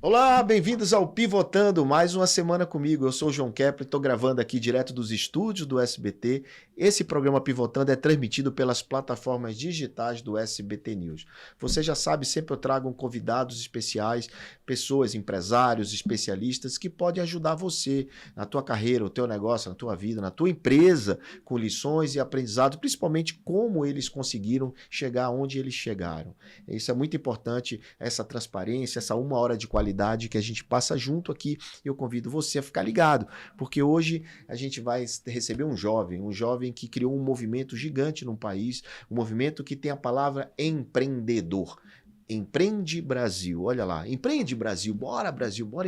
Olá, bem-vindos ao Pivotando, mais uma semana comigo. Eu sou o João Kepler, estou gravando aqui direto dos estúdios do SBT. Esse programa Pivotando é transmitido pelas plataformas digitais do SBT News. Você já sabe, sempre eu trago convidados especiais, pessoas, empresários, especialistas que podem ajudar você na tua carreira, no teu negócio, na tua vida, na tua empresa, com lições e aprendizado, principalmente como eles conseguiram chegar onde eles chegaram. Isso é muito importante, essa transparência, essa 1 hora de qualidade que a gente passa junto aqui. Eu convido você a ficar ligado, porque hoje a gente vai receber um jovem que criou um movimento gigante no país, um movimento que tem a palavra empreendedor. Empreende Brasil, olha lá, empreende Brasil, bora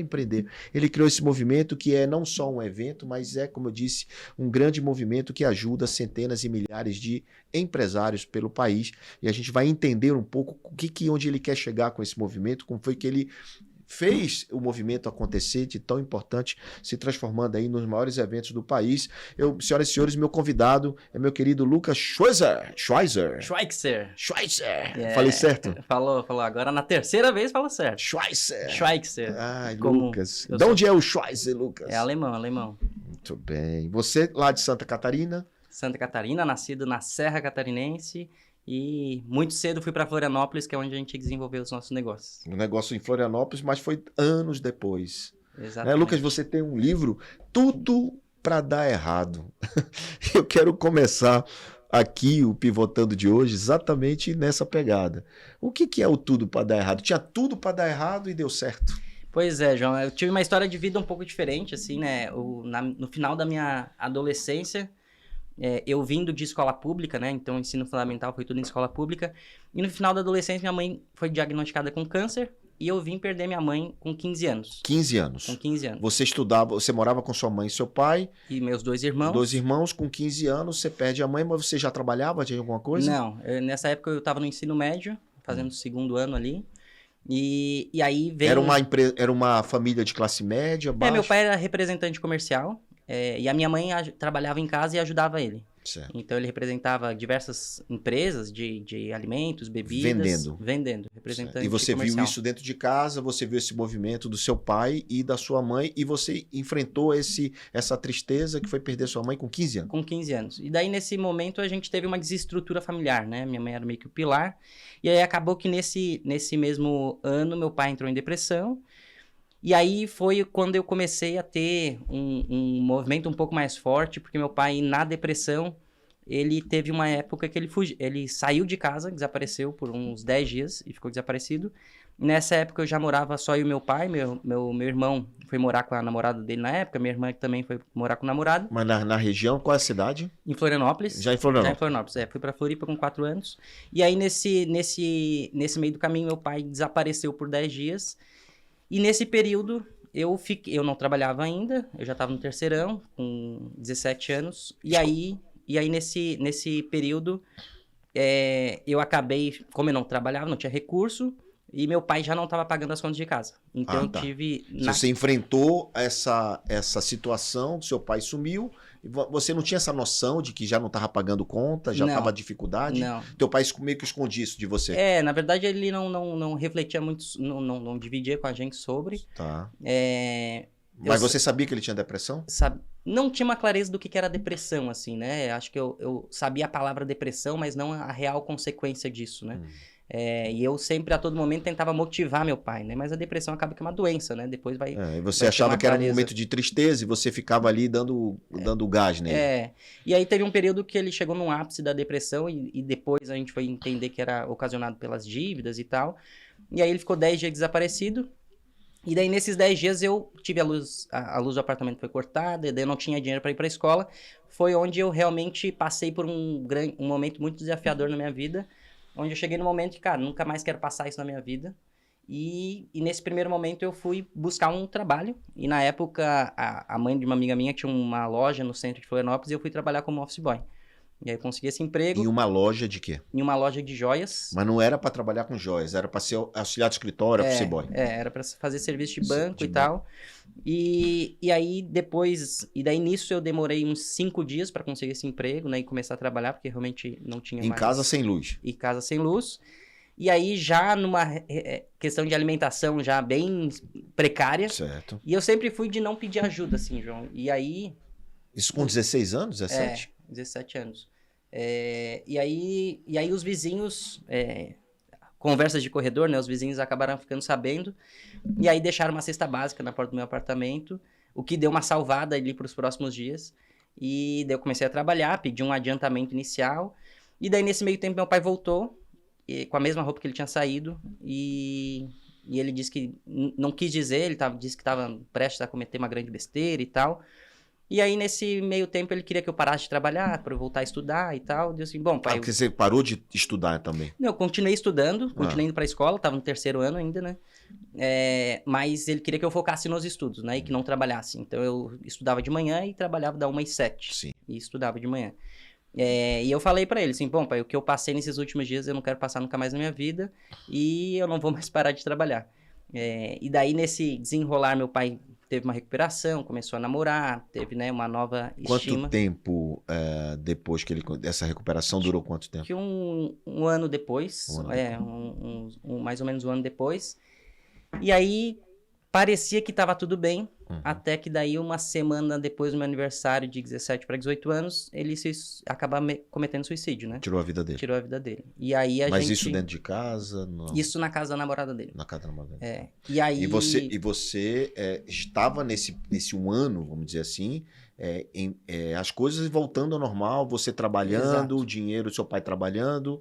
empreender. Ele criou esse movimento que é não só um evento, mas é, como eu disse, um grande movimento que ajuda centenas e milhares de empresários pelo país. E a gente vai entender um pouco onde ele quer chegar com esse movimento, como foi que ele fez o movimento acontecer de tão importante, se transformando aí nos maiores eventos do país. Senhoras e senhores, meu convidado é meu querido Lucas Schweizer. Yeah. Falei certo? Falou. Agora na terceira vez falou certo. Schweizer. Ai, Como Lucas. De onde é o Schweizer, Lucas? É alemão. Muito bem. Você lá de Santa Catarina? Santa Catarina, nascido na Serra Catarinense. E muito cedo fui para Florianópolis, que é onde a gente desenvolveu os nossos negócios. Um negócio em Florianópolis, mas foi anos depois. Exatamente. Lucas, você tem um livro, Tudo para Dar Errado. Eu quero começar aqui o Pivotando de hoje exatamente nessa pegada. O que é o tudo para dar errado? Tinha tudo para dar errado e deu certo. Pois é, João. Eu tive uma história de vida um pouco diferente, assim, né? No final da minha adolescência, eu vindo de escola pública, né? Então, o ensino fundamental foi tudo em escola pública. E no final da adolescência, minha mãe foi diagnosticada com câncer. E eu vim perder minha mãe com 15 anos. 15 anos? Com 15 anos. Você estudava, você morava com sua mãe e seu pai. E meus 2 irmãos. 2 irmãos, com 15 anos, você perde a mãe, mas você já trabalhava, tinha alguma coisa? Não, nessa época eu estava no ensino médio, fazendo o 2º ano ali. E aí veio... Era uma família de classe média, baixa? Meu pai era representante comercial. E a minha mãe trabalhava em casa e ajudava ele. Certo. Então ele representava diversas empresas de alimentos, bebidas. Vendendo, representante comercial. E você viu isso dentro de casa, você viu esse movimento do seu pai e da sua mãe, e você enfrentou essa tristeza que foi perder sua mãe com 15 anos. Com 15 anos. E daí nesse momento a gente teve uma desestrutura familiar, né? Minha mãe era meio que o pilar. E aí acabou que nesse mesmo ano meu pai entrou em depressão. E aí foi quando eu comecei a ter um movimento um pouco mais forte, porque meu pai, na depressão, ele teve uma época que ele saiu de casa, desapareceu por uns 10 dias e ficou desaparecido. Nessa época eu já morava só eu e meu pai, meu irmão foi morar com a namorada dele na época, minha irmã também foi morar com o namorado. Mas na região, qual é a cidade? Em Florianópolis. Já em Florianópolis? Já em Florianópolis, fui pra Floripa com 4 anos. E aí nesse meio do caminho meu pai desapareceu por 10 dias. E nesse período, eu não trabalhava ainda, eu já estava no terceirão, com 17 anos. E aí nesse período, eu acabei, como eu não trabalhava, não tinha recurso, e meu pai já não estava pagando as contas de casa. Então eu tive... Você enfrentou essa situação, seu pai sumiu, e você não tinha essa noção de que já não estava pagando conta, já estava dificuldade? Não. Teu pai meio que escondia isso de você? Na verdade ele não refletia muito, não dividia com a gente sobre. Tá. Mas você sabia que ele tinha depressão? Não tinha uma clareza do que era depressão, assim, né? Acho que eu sabia a palavra depressão, mas não a real consequência disso, né? E eu sempre, a todo momento, tentava motivar meu pai, né? Mas a depressão acaba que é uma doença, né? Depois vai... E você achava que era um momento de tristeza e você ficava ali dando gás nele. E aí teve um período que ele chegou num ápice da depressão e depois a gente foi entender que era ocasionado pelas dívidas e tal. E aí ele ficou 10 dias desaparecido. E daí nesses 10 dias eu tive a luz do apartamento foi cortada, daí eu não tinha dinheiro para ir para a escola. Foi onde eu realmente passei por um momento muito desafiador na minha vida, onde eu cheguei no momento que, cara, nunca mais quero passar isso na minha vida. E nesse primeiro momento eu fui buscar um trabalho. E na época a mãe de uma amiga minha tinha uma loja no centro de Florianópolis e eu fui trabalhar como office boy. E aí eu consegui esse emprego. Em uma loja de quê? Em uma loja de joias. Mas não era para trabalhar com joias, era para ser auxiliar de escritório, office boy. Era para fazer serviço de banco e tal. E aí depois... E daí nisso eu demorei uns 5 dias para conseguir esse emprego, né? E começar a trabalhar, porque realmente não tinha mais... Em casa sem luz. Em casa sem luz. E aí já numa questão de alimentação já bem precária. Certo. E eu sempre fui de não pedir ajuda, assim, João. E aí... Isso com 16 anos, 17? 17 anos. E aí os vizinhos... conversas de corredor, né? Os vizinhos acabaram ficando sabendo. E aí deixaram uma cesta básica na porta do meu apartamento, o que deu uma salvada ali para os próximos dias. E daí eu comecei a trabalhar, pedi um adiantamento inicial. E daí nesse meio tempo meu pai voltou, com a mesma roupa que ele tinha saído. E ele disse que não quis dizer, disse que estava prestes a cometer uma grande besteira e tal. E aí, nesse meio tempo, ele queria que eu parasse de trabalhar para eu voltar a estudar e tal. Eu disse assim, bom, pai... Porque você parou de estudar também? Não, eu continuei estudando, continuei indo para a escola, estava no 3º ano ainda, né? Mas ele queria que eu focasse nos estudos, né? E que não trabalhasse. Então, eu estudava de manhã e trabalhava da 1 às 7. Sim. E estudava de manhã. E eu falei para ele assim, bom, pai, o que eu passei nesses últimos dias eu não quero passar nunca mais na minha vida e eu não vou mais parar de trabalhar. E daí, nesse desenrolar, meu pai teve uma recuperação, começou a namorar, teve, né, uma nova estima. Quanto tempo depois que essa recuperação durou quanto tempo? Que um ano depois, mais ou menos um ano depois. E aí, parecia que estava tudo bem, até que daí uma semana depois do meu aniversário de 17 para 18 anos, ele acaba cometendo suicídio, né? Tirou a vida dele. Tirou a vida dele. E aí Mas isso dentro de casa? Não. Isso na casa da namorada dele. Na casa da namorada dele. E aí... E você estava nesse um ano, vamos dizer assim, as coisas voltando ao normal, você trabalhando, Exato. o dinheiro, seu pai trabalhando,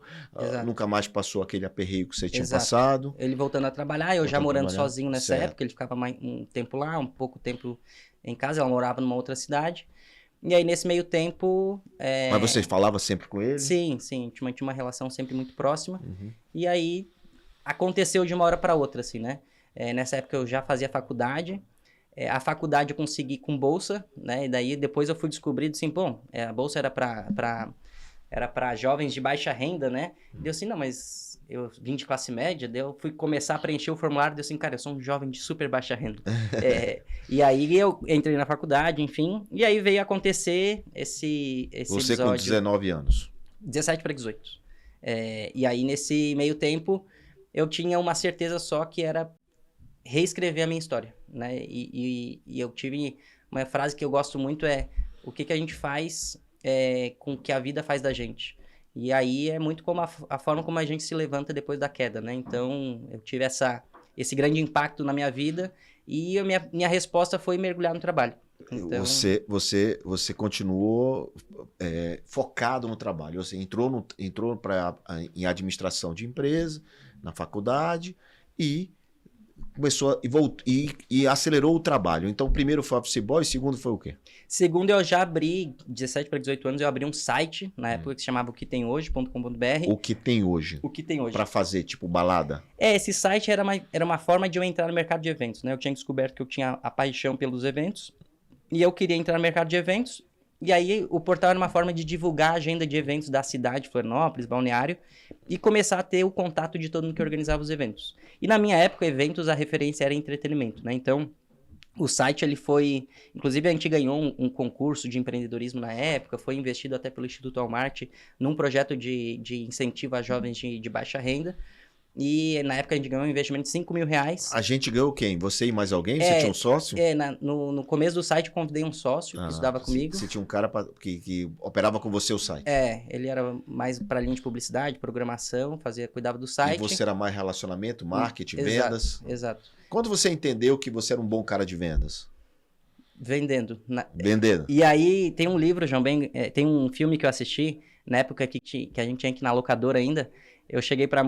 nunca mais passou aquele aperreio que você tinha passado. Ele voltando a trabalhar, eu já morando sozinho nessa Certo. época, ele ficava um tempo lá, um pouco tempo em casa, ela morava numa outra cidade. E aí, nesse meio tempo... Mas você falava sempre com ele? Sim, tinha uma relação sempre muito próxima. E aí, aconteceu de uma hora para outra, assim, né? Nessa época eu já fazia faculdade. A faculdade eu consegui com bolsa, né? E daí depois eu fui descobrir, assim, bom, a bolsa era para jovens de baixa renda, né? Deu assim, não, mas eu vim de classe média, daí eu fui começar a preencher o formulário, deu assim, cara, eu sou um jovem de super baixa renda. E aí eu entrei na faculdade, enfim, e aí veio acontecer esse Você episódio. com 19 anos. 17 para 18. E aí, nesse meio tempo, eu tinha uma certeza só que era reescrever a minha história, né? E eu tive uma frase que eu gosto muito, o que a gente faz com o que a vida faz da gente. E aí é muito como a forma como a gente se levanta depois da queda, né? Então, eu tive esse grande impacto na minha vida e a minha resposta foi mergulhar no trabalho. Então... Você continuou focado no trabalho. Você entrou em administração de empresa, na faculdade, e começou e acelerou o trabalho. Então, o primeiro foi Office Boy, o segundo foi o quê? Segundo, eu já abri, 17 para 18 anos, eu abri um site, na época que se chamava oktemhoje.com.br. O que tem hoje? O que tem hoje. Para fazer, tipo, balada? Esse site era uma forma de eu entrar no mercado de eventos, né? Eu tinha descoberto que eu tinha a paixão pelos eventos, e eu queria entrar no mercado de eventos, e aí o portal era uma forma de divulgar a agenda de eventos da cidade, Florianópolis, Balneário, e começar a ter o contato de todo mundo que organizava os eventos. E na minha época, eventos, a referência era entretenimento, né? Então, o site, ele foi... Inclusive, a gente ganhou um concurso de empreendedorismo na época, foi investido até pelo Instituto Walmart num projeto de incentivo a jovens de baixa renda. E na época a gente ganhou um investimento de R$5.000. A gente ganhou quem? Você e mais alguém? Você tinha um sócio? No começo do site eu convidei um sócio que estudava comigo. Você tinha um cara que operava com você o site. Ele era mais para linha de publicidade, programação, cuidava do site. E você era mais relacionamento, marketing, vendas? Exato. Quando você entendeu que você era um bom cara de vendas? Vendendo. Vendendo. E aí tem um livro, João, tem um filme que eu assisti, na época que a gente tinha que ir na locadora ainda. Eu cheguei pra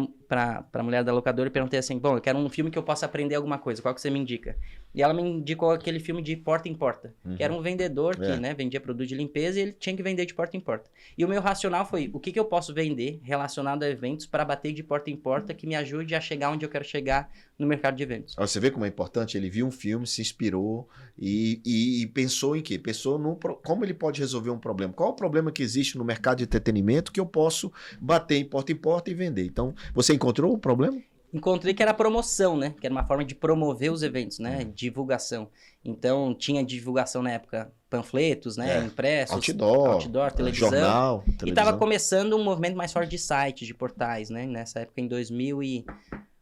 mulher da locadora e perguntei assim, bom, eu quero um filme que eu possa aprender alguma coisa, qual que você me indica? E ela me indicou aquele filme de porta em porta, que era um vendedor que, né, vendia produto de limpeza e ele tinha que vender de porta em porta. E o meu racional foi, o que eu posso vender relacionado a eventos para bater de porta em porta que me ajude a chegar onde eu quero chegar no mercado de eventos. Você vê como é importante? Ele viu um filme, se inspirou e pensou em quê? Pensou como ele pode resolver um problema. Qual é o problema que existe no mercado de entretenimento que eu posso bater em porta e vender? Então, você encontrou o problema? Encontrei que era promoção, né? Que era uma forma de promover os eventos, né? Divulgação. Então, tinha divulgação na época, panfletos, né? Impressos. Outdoor, televisão. Jornal, televisão. E estava começando um movimento mais forte de sites, de portais, né? Nessa época, em 2008,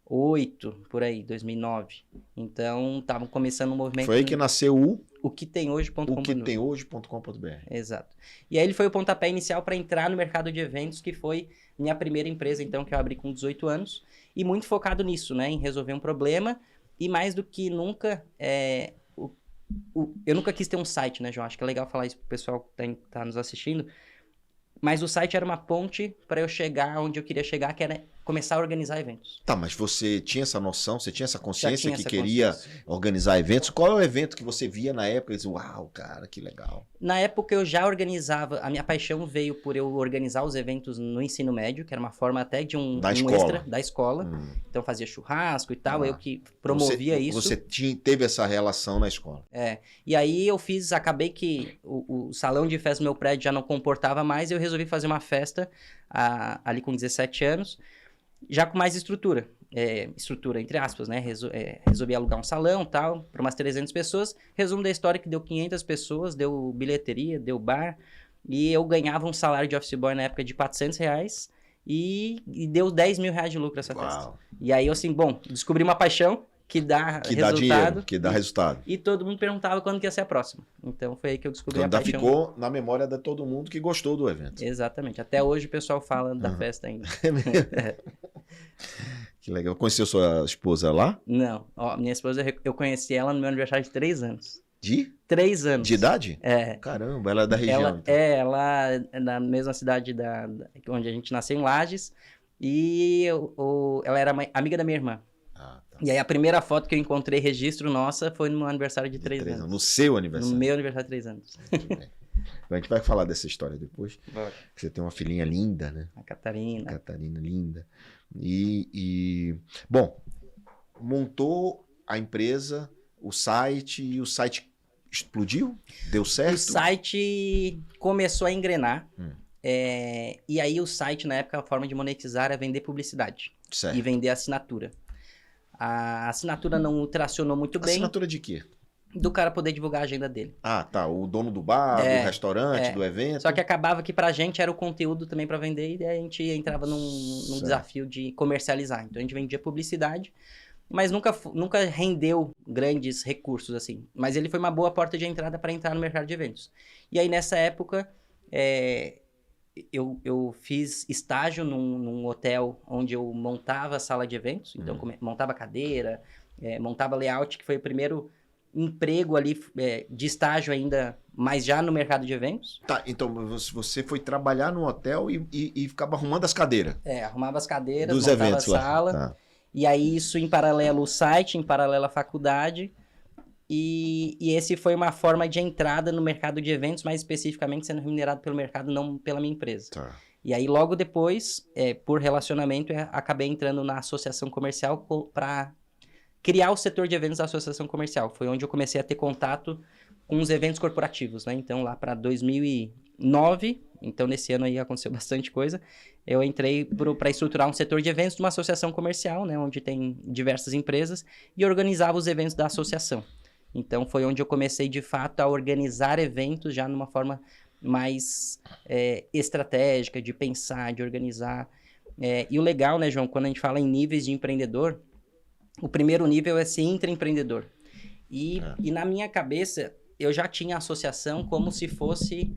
2008, por aí, 2009. Então, estavam começando um movimento... Foi aí que nasceu o que tem hoje.com.br. o que tem hoje.com.br. Exato. E aí ele foi o pontapé inicial para entrar no mercado de eventos, que foi minha primeira empresa, então, que eu abri com 18 anos, e muito focado nisso, né, em resolver um problema, e mais do que nunca, eu nunca quis ter um site, né, João? Acho que é legal falar isso pro pessoal que tá nos assistindo, mas o site era uma ponte para eu chegar onde eu queria chegar, que era começar a organizar eventos. Tá, mas você tinha essa noção, você tinha essa consciência tinha que essa queria consciência. organizar eventos? Qual é o evento que você via na época e dizia, uau, cara, que legal. Na época eu já organizava, a minha paixão veio por eu organizar os eventos no ensino médio, que era uma forma até de um escola. extra da escola. Então fazia churrasco e tal, eu que promovia isso. Você teve essa relação na escola. E aí eu acabei que o salão de festa do meu prédio já não comportava mais, e eu resolvi fazer uma festa ali com 17 anos, já com mais estrutura. Estrutura entre aspas, né? Resolvi alugar um salão, tal, para umas 300 pessoas. Resumo da história, que deu 500 pessoas, deu bilheteria, deu bar, e eu ganhava um salário de office boy na época de R$400, e deu R$10.000 de lucro essa festa. E aí eu assim, bom, descobri uma paixão que dá que resultado. Dá dinheiro, que dá resultado. E todo mundo perguntava quando que ia ser a próxima. Então foi aí que eu descobri a paixão. Ficou na memória de todo mundo que gostou do evento. Exatamente. Até hoje o pessoal fala da festa ainda. Que legal. Conheceu sua esposa lá? Não. Ó, minha esposa, eu conheci ela no meu aniversário de 3 anos. De? 3 anos. De idade? É. Caramba, ela é da região. Ela é na mesma cidade onde a gente nasceu, em Lages. E ela era amiga da minha irmã. Tá. E aí a primeira foto que eu encontrei, registro nossa, foi no meu aniversário de 3 anos. No seu aniversário? No meu aniversário de 3 anos. Muito bem. A gente vai falar dessa história depois. Bora. Você tem uma filhinha linda, né? A Catarina. Catarina, linda. Bom, montou a empresa, o site, e o site explodiu? Deu certo? O site começou a engrenar. E aí o site, na época, a forma de monetizar era vender publicidade. Certo. E vender assinatura. A assinatura não tracionou muito bem. Assinatura de quê? Do cara poder divulgar a agenda dele. Ah, tá. O dono do bar, do restaurante, do evento. Só que acabava que pra gente era o conteúdo também pra vender, e daí a gente entrava num desafio de comercializar. Então a gente vendia publicidade, mas nunca rendeu grandes recursos, assim. Mas ele foi uma boa porta de entrada para entrar no mercado de eventos. E aí nessa época, eu fiz estágio num hotel onde eu montava a sala de eventos. Então montava cadeira, montava layout, que foi o primeiro emprego ali de estágio ainda, mas já no mercado de eventos. Tá, então você foi trabalhar no hotel e ficava arrumando as cadeiras. Arrumava as cadeiras, dos montava eventos a sala. Tá. E aí isso em paralelo ao site, em paralelo à faculdade. E esse foi uma forma de entrada no mercado de eventos, mais especificamente sendo remunerado pelo mercado, não pela minha empresa. Tá. E aí logo depois, por relacionamento, acabei entrando na associação comercial para criar o setor de eventos da associação comercial. Foi onde eu comecei a ter contato com os eventos corporativos, né? Então, lá para 2009, então nesse ano aí aconteceu bastante coisa, eu entrei para estruturar um setor de eventos de uma associação comercial, né? Onde tem diversas empresas, e organizava os eventos da associação. Então, foi onde eu comecei, de fato, a organizar eventos já numa forma mais estratégica, de pensar, de organizar. E o legal, né, João, quando a gente fala em níveis de empreendedor, o primeiro nível é ser intraempreendedor. E na minha cabeça, eu já tinha a associação como se fosse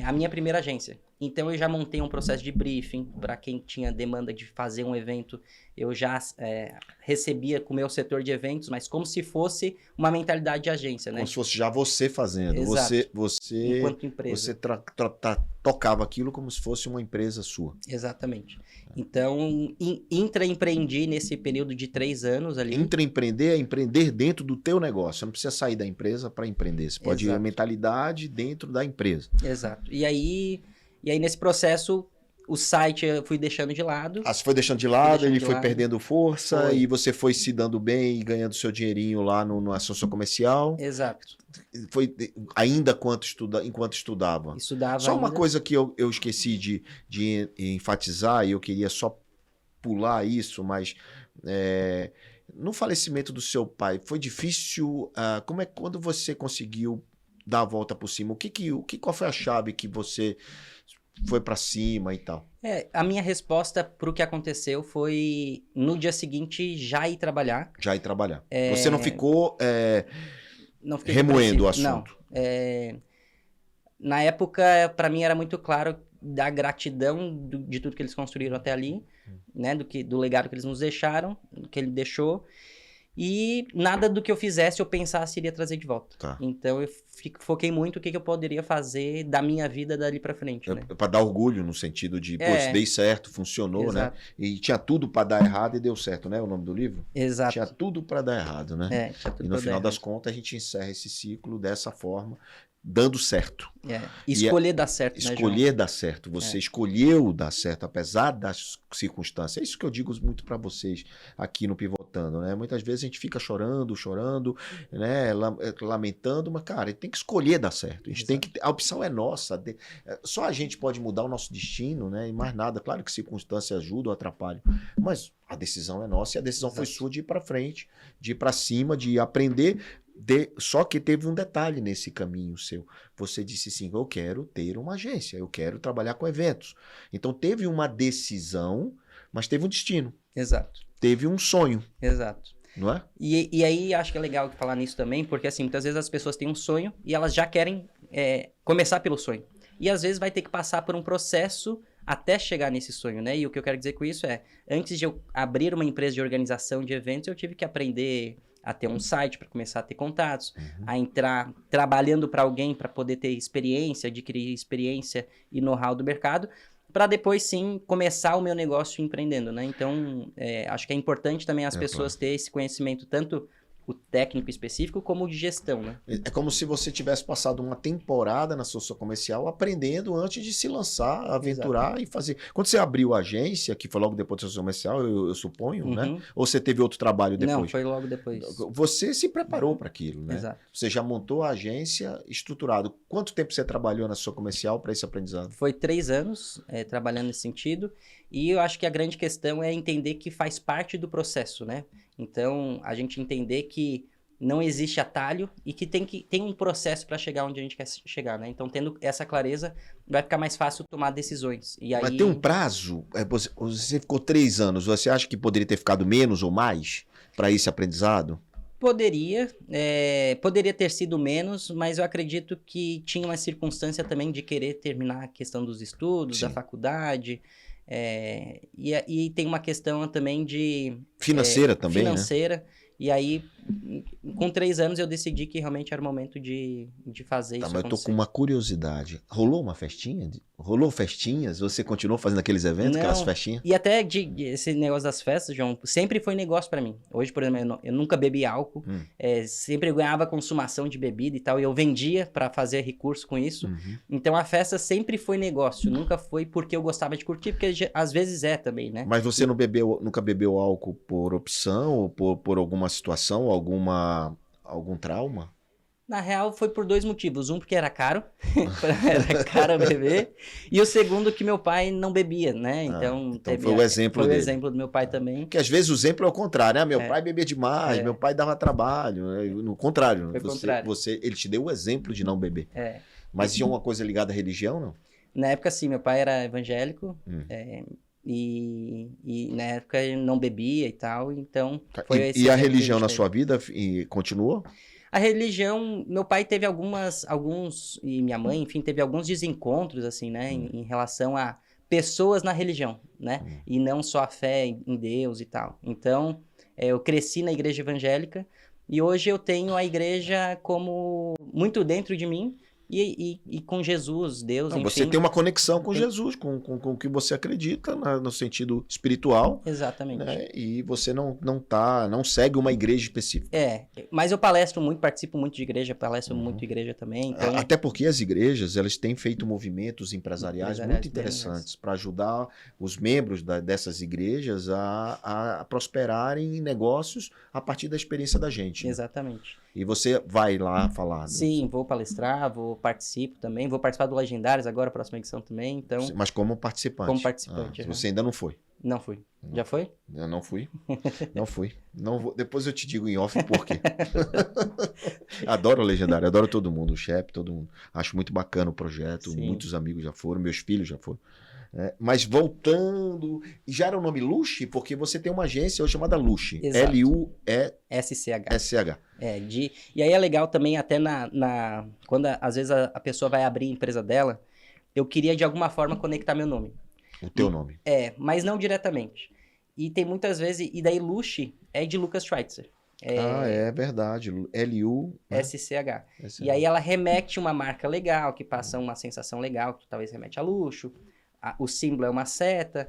a minha primeira agência. Então, eu já montei um processo de briefing para quem tinha demanda de fazer um evento. Eu já recebia com o meu setor de eventos, mas como se fosse uma mentalidade de agência, né? Como se fosse já você fazendo. Exato. Você enquanto empresa. Você tocava aquilo como se fosse uma empresa sua. Exatamente. Então, intraempreendi nesse período de 3 anos ali. Intraempreender é empreender dentro do teu negócio. Você não precisa sair da empresa para empreender. Você pode ir a mentalidade dentro da empresa. Exato. E aí nesse processo, o site eu fui deixando de lado. Você foi deixando de lado, ele foi perdendo força, Foi. E você foi se dando bem e ganhando seu dinheirinho lá na associação comercial. Exato. Foi ainda enquanto estudava. Estudava Só uma ainda. coisa que eu esqueci de enfatizar, e eu queria só pular isso, mas no falecimento do seu pai, foi difícil? Quando você conseguiu dar a volta por cima? Qual foi a chave que você foi para cima e tal? A minha resposta pro que aconteceu foi, no dia seguinte, já ir trabalhar. Já ir trabalhar. Você não ficou Não fiquei remoendo o depressivo. assunto? Não. Na época, para mim era muito claro da gratidão de tudo que eles construíram até ali, né? Do legado que eles nos deixaram, do que ele deixou. E nada do que eu fizesse eu pensasse iria trazer de volta. Tá. Então eu foquei muito o que eu poderia fazer da minha vida dali pra frente, né? Para dar orgulho no sentido de, pô, isso dei certo, funcionou, Exato. né? E tinha tudo para dar errado e deu certo, né? O nome do livro? Exato. Tinha tudo para dar errado, né? Tinha tudo E no pra final dar das contas a gente encerra esse ciclo dessa forma, dando certo. Escolher dar certo, né, Escolher dar certo. Você escolheu dar certo, apesar das circunstâncias. É isso que eu digo muito para vocês aqui no Pivotando, né? Muitas vezes a gente fica chorando, né? Lamentando, mas, cara, tem que escolher dar certo. A opção é nossa. Só a gente pode mudar o nosso destino, né? E mais nada. Claro que circunstâncias ajudam ou atrapalham, mas a decisão é nossa e a decisão foi sua de ir para frente, de ir para cima, de aprender. Só que teve um detalhe nesse caminho seu. Você disse assim, eu quero ter uma agência, eu quero trabalhar com eventos. Então teve uma decisão, mas teve um destino. Exato. Teve um sonho. Exato. Não é? E aí acho que é legal falar nisso também, porque assim, muitas vezes as pessoas têm um sonho e elas já querem começar pelo sonho. E às vezes vai ter que passar por um processo até chegar nesse sonho, né? E o que eu quero dizer com isso antes de eu abrir uma empresa de organização de eventos, eu tive que aprender a ter um site para começar a ter contatos, a entrar trabalhando para alguém para poder ter experiência, adquirir experiência e know-how do mercado, para depois sim começar o meu negócio empreendendo, né? Então, acho que é importante também as pessoas terem esse conhecimento, tanto o técnico específico como o de gestão, né? É como se você tivesse passado uma temporada na sua comercial aprendendo antes de se lançar, aventurar e fazer. Quando você abriu a agência, que foi logo depois do seu comercial, eu suponho, né? Ou você teve outro trabalho depois? Não, foi logo depois. Você se preparou para aquilo, né? Exato. Você já montou a agência estruturado. Quanto tempo você trabalhou na sua comercial para esse aprendizado? Foi 3 anos trabalhando nesse sentido. E eu acho que a grande questão é entender que faz parte do processo, né? Então, a gente entender que não existe atalho e que tem um processo para chegar onde a gente quer chegar, né? Então, tendo essa clareza, vai ficar mais fácil tomar decisões. E aí... Mas tem um prazo? Você ficou 3 anos. Você acha que poderia ter ficado menos ou mais para esse aprendizado? Poderia ter sido menos, mas eu acredito que tinha uma circunstância também de querer terminar a questão dos estudos, da faculdade... E tem uma questão também de... Financeira também, financeira, né? E aí, com 3 anos, eu decidi que realmente era o momento de fazer isso Mas eu tô acontecer. com uma curiosidade. Rolou uma festinha? Rolou festinhas? Você continuou fazendo aqueles eventos, aquelas festinhas? E até esse negócio das festas, João, sempre foi negócio pra mim. Hoje, por exemplo, eu nunca bebi álcool. Sempre eu ganhava consumação de bebida e tal. E eu vendia pra fazer recurso com isso. Então, a festa sempre foi negócio. Nunca foi porque eu gostava de curtir, porque às vezes também, né? Mas você nunca bebeu álcool por opção ou por alguma situação, algum trauma? Na real, foi por 2 motivos. Um, porque era caro. Era caro beber. E o segundo, que meu pai não bebia, né? Então foi o exemplo dele. Foi o exemplo do meu pai também. Porque às vezes o exemplo é o contrário, né? Meu pai bebia demais, meu pai dava trabalho. Né? No contrário, ele te deu o exemplo de não beber. Mas tinha uma coisa ligada à religião, não? Na época, sim. Meu pai era evangélico. E na época ele não bebia e tal. Então, foi esse E a religião na sua vida continuou? A religião, meu pai teve alguns, e minha mãe, enfim, teve alguns desencontros, assim, né, em relação a pessoas na religião, né, e não só a fé em Deus e tal. Então, eu cresci na igreja evangélica e hoje eu tenho a igreja como muito dentro de mim e com Jesus, Deus, enfim. Você tem uma conexão com Jesus, com o que você acredita no sentido espiritual. Exatamente. Né? E você não segue uma igreja específica. Mas eu palestro muito, participo muito de igreja, palestro muito de igreja também. Então... Até porque as igrejas, elas têm feito movimentos empresariais muito interessantes para ajudar os membros dessas igrejas a prosperarem em negócios a partir da experiência da gente. Exatamente. Né? E você vai lá falar. Sim, vou palestrar, participo também, vou participar do Legendários agora, próxima edição também, então... Mas como participante? Como participante. Você ainda não foi? Não fui. Já foi? Eu não fui. Não fui. Não vou. Depois eu te digo em off por quê. Adoro o Legendário, adoro todo mundo, o Shep, todo mundo. Acho muito bacana o projeto, Sim. muitos amigos já foram, meus filhos já foram. Mas voltando, já era o nome Luche? Porque você tem uma agência hoje chamada Luche. Exato. Luesch. SCH. E aí é legal também até quando às vezes a pessoa vai abrir a empresa dela, eu queria de alguma forma conectar meu nome. O teu nome. Mas não diretamente. E tem muitas vezes, e daí Luche é de Lucas Schweitzer. É verdade. LU. SCH. E aí ela remete uma marca legal, que passa uma sensação legal, que talvez remete a luxo. O símbolo é uma seta.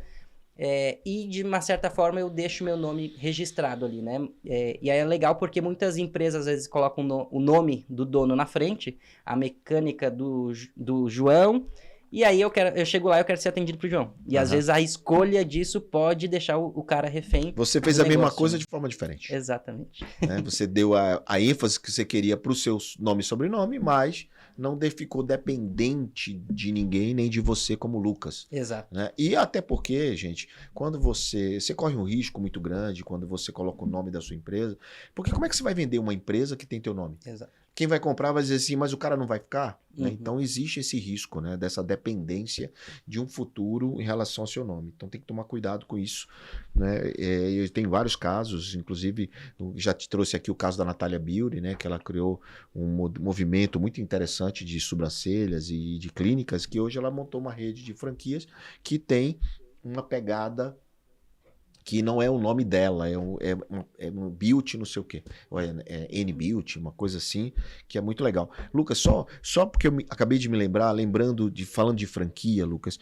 E de uma certa forma eu deixo meu nome registrado ali, né? E aí é legal porque muitas empresas às vezes colocam o nome do dono na frente, a mecânica do João. E aí eu chego lá e eu quero ser atendido pro João. E às vezes a escolha disso pode deixar o cara refém. Você fez a mesma coisa de forma diferente. Exatamente. Você deu a ênfase que você queria pro seu nome e sobrenome, mas não ficou dependente de ninguém, nem de você como Lucas. Exato. Né? E até porque, gente, quando você corre um risco muito grande quando você coloca o nome da sua empresa, porque como é que você vai vender uma empresa que tem teu nome? Exato. Quem vai comprar vai dizer assim, mas o cara não vai ficar? Né? Então existe esse risco, né? Dessa dependência de um futuro em relação ao seu nome. Então tem que tomar cuidado com isso. Né? Tem vários casos, inclusive já te trouxe aqui o caso da Natália Beauty, né? Que ela criou um movimento muito interessante de sobrancelhas e de clínicas, que hoje ela montou uma rede de franquias que tem uma pegada que não é o nome dela, é um Beauty, não sei o quê. N-Beauty, uma coisa assim, que é muito legal. Lucas, só porque eu acabei de me lembrar, falando de franquia, Lucas,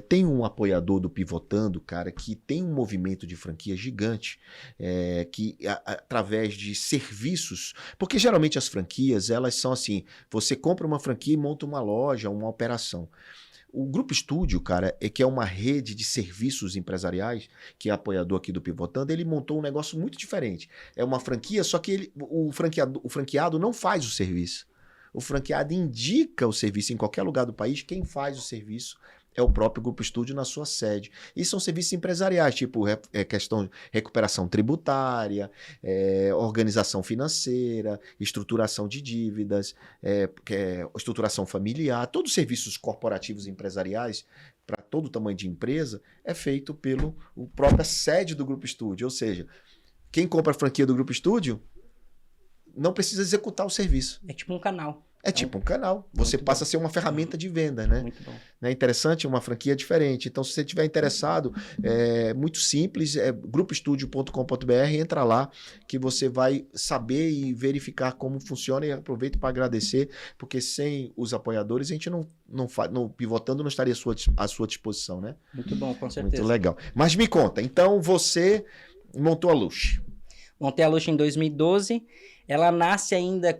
tem um apoiador do Pivotando, cara, que tem um movimento de franquia gigante, que através de serviços, porque geralmente as franquias, elas são assim, você compra uma franquia e monta uma loja, uma operação. O Grupo Estúdio, cara, que é uma rede de serviços empresariais, que é apoiador aqui do Pivotando, ele montou um negócio muito diferente. É uma franquia, só que o franqueado não faz o serviço. O franqueado indica o serviço em qualquer lugar do país. Quem faz o serviço é o próprio Grupo Estúdio na sua sede. E são serviços empresariais, tipo questão de recuperação tributária, organização financeira, estruturação de dívidas, estruturação familiar, todos os serviços corporativos empresariais para todo tamanho de empresa é feito pela própria sede do Grupo Estúdio. Ou seja, quem compra a franquia do Grupo Estúdio não precisa executar o serviço. É tipo um canal. É tipo um canal. Você passa a ser uma ferramenta de venda, né? Muito bom. É interessante, uma franquia diferente. Então, se você estiver interessado, é muito simples, grupoestudio.com.br, entra lá que você vai saber e verificar como funciona, e aproveito para agradecer, porque sem os apoiadores a gente no Pivotando não estaria à sua disposição, né? Muito bom, com certeza. Muito legal. Mas me conta, então você montou a Luche. Montei a Luche em 2012. Ela nasce ainda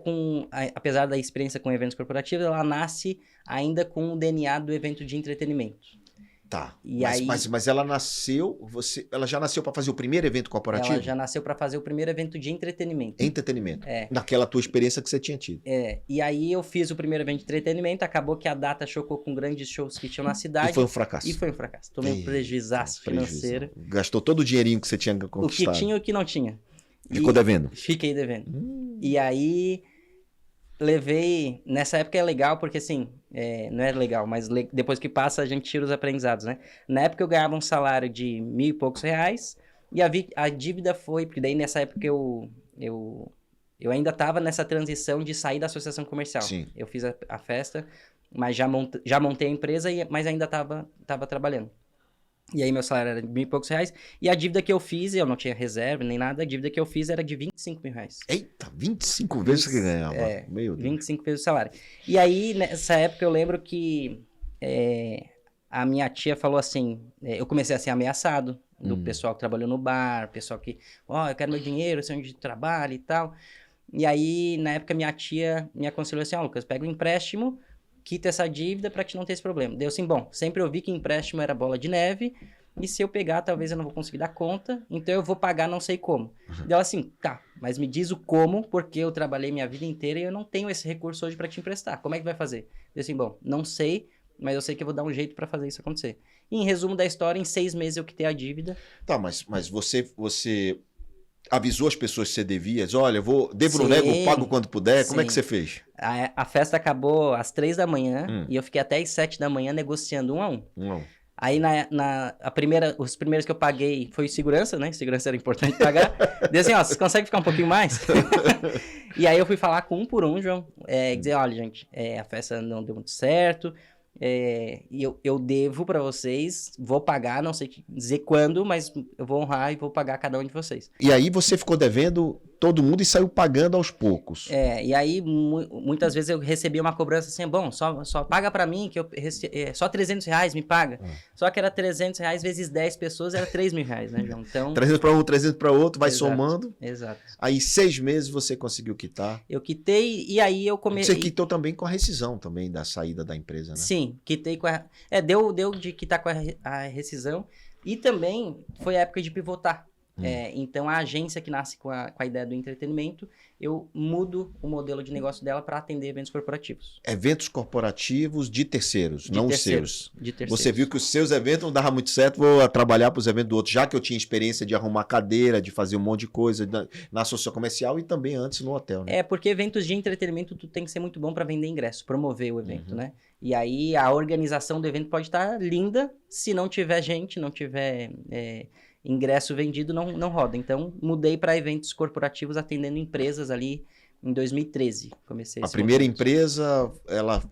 apesar da experiência com eventos corporativos, ela nasce ainda com o DNA do evento de entretenimento. Tá. Mas ela nasceu, ela já nasceu para fazer o primeiro evento corporativo? Ela já nasceu para fazer o primeiro evento de entretenimento. Entretenimento. Naquela tua experiência que você tinha tido. E aí eu fiz o primeiro evento de entretenimento, acabou que a data chocou com grandes shows que tinham na cidade. E foi um fracasso. Tomei um prejuízo financeiro. Gastou todo o dinheirinho que você tinha conquistado. O que tinha e o que não tinha. Ficou devendo? Fiquei devendo. E aí nessa época é legal porque assim, não é legal, mas depois que passa a gente tira os aprendizados, né? Na época eu ganhava um salário de R$1.000 e poucos, e a dívida foi, porque daí nessa época eu ainda estava nessa transição de sair da associação comercial. Sim. Eu fiz a festa, mas já montei a empresa, mas ainda estava trabalhando. E aí meu salário era de R$1.000 e poucos, e a dívida que eu fiz, eu não tinha reserva nem nada, a dívida que eu fiz era de R$25 mil. Eita, 25 vezes que ganhava. Meu Deus. 25 vezes o salário. E aí, nessa época, eu lembro que a minha tia falou assim, eu comecei a ser ameaçado do pessoal que trabalhou no bar, pessoal que, eu quero meu dinheiro, eu sei onde trabalho e tal. E aí, na época, minha tia me aconselhou assim, Lucas, pega um empréstimo, quita essa dívida para que não tenha esse problema. Deu assim, bom, sempre eu vi que empréstimo era bola de neve, e se eu pegar, talvez eu não vou conseguir dar conta, então eu vou pagar não sei como. Deu assim, tá, mas me diz o como, porque eu trabalhei minha vida inteira e eu não tenho esse recurso hoje para te emprestar. Como é que vai fazer? Deu assim, bom, não sei, mas eu sei que eu vou dar um jeito para fazer isso acontecer. E em resumo da história, em 6 meses eu quitei a dívida. Tá, mas você avisou as pessoas que você devia? Diz, olha, devo, não Sim, nego, pago quando puder. Como é que sim. você fez? A festa acabou às 3 da manhã e eu fiquei até às 7 da manhã negociando um a um. Não. Aí os primeiros que eu paguei foi segurança, né? Segurança era importante pagar. Disse assim, ó, vocês conseguem ficar um pouquinho mais? E aí eu fui falar com um por um, João, dizer, olha, gente, a festa não deu muito certo, e eu devo pra vocês, vou pagar, não sei dizer quando, mas eu vou honrar e vou pagar cada um de vocês. E aí você ficou devendo todo mundo e saiu pagando aos poucos. E aí muitas vezes eu recebia uma cobrança assim, bom, só paga pra mim, que só R$300 me paga. Só que era R$300 vezes 10 pessoas, era R$3.000, né, João? Então, 300 para um, 300 para outro, vai Exato. somando. Exato. Aí 6 meses você conseguiu quitar. Eu quitei e aí eu comecei... Você quitou também com a rescisão também da saída da empresa, né? Sim, quitei com a... deu de quitar com a rescisão. E também foi a época de pivotar. Então, a agência que nasce com a ideia do entretenimento, eu mudo o modelo de negócio dela para atender eventos corporativos. Eventos corporativos de terceiros, não os seus. De terceiros. Você viu que os seus eventos não davam muito certo, vou trabalhar para os eventos do outro. Já que eu tinha experiência de arrumar cadeira, de fazer um monte de coisa na associação comercial e também antes no hotel, né? Porque eventos de entretenimento tu tem que ser muito bom para vender ingresso, promover o evento, né? E aí a organização do evento pode estar linda, se não tiver gente, não tiver ingresso vendido, não roda. Então, mudei para eventos corporativos atendendo empresas ali em 2013. Comecei A primeira empresa, ela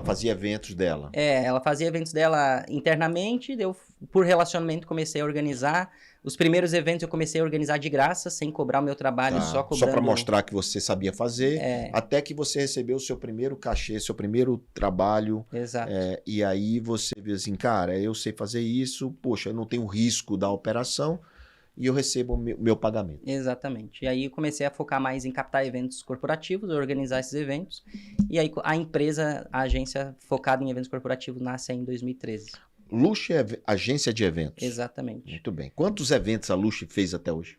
fazia eventos dela. Ela fazia eventos dela internamente, eu, por relacionamento, comecei a organizar. Os primeiros eventos eu comecei a organizar de graça, sem cobrar o meu trabalho, só cobrando... Só para mostrar que você sabia fazer, até que você recebeu o seu primeiro cachê, seu primeiro trabalho. Exato. E aí você viu assim, cara, eu sei fazer isso, poxa, eu não tenho risco da operação e eu recebo o meu pagamento. Exatamente. E aí eu comecei a focar mais em captar eventos corporativos, organizar esses eventos. E aí a agência focada em eventos corporativos nasce aí em 2013. Luxi é agência de eventos. Exatamente. Muito bem. Quantos eventos a Luxi fez até hoje?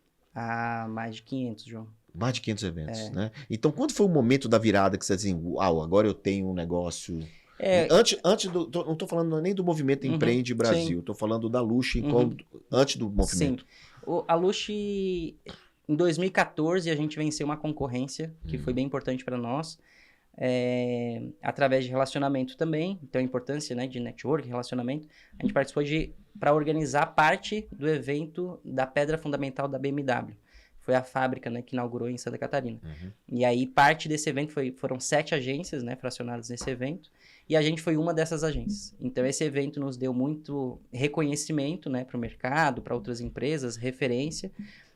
Mais de 500, João. Mais de 500 eventos, né? Então, quando foi o momento da virada que você dizia assim, uau, agora eu tenho um negócio... Antes não estou falando nem do movimento Empreende Brasil, estou falando da Luxi antes do movimento. Sim. A Luxi, em 2014, a gente venceu uma concorrência que foi bem importante para nós. Através de relacionamento também, então a importância, né, de network, relacionamento, a gente participou para organizar parte do evento da pedra fundamental da BMW. Foi a fábrica, né, que inaugurou em Santa Catarina. E aí parte desse evento foram 7 agências, né, fracionadas nesse evento, e a gente foi uma dessas agências. Então esse evento nos deu muito reconhecimento, né, para o mercado, para outras empresas, referência.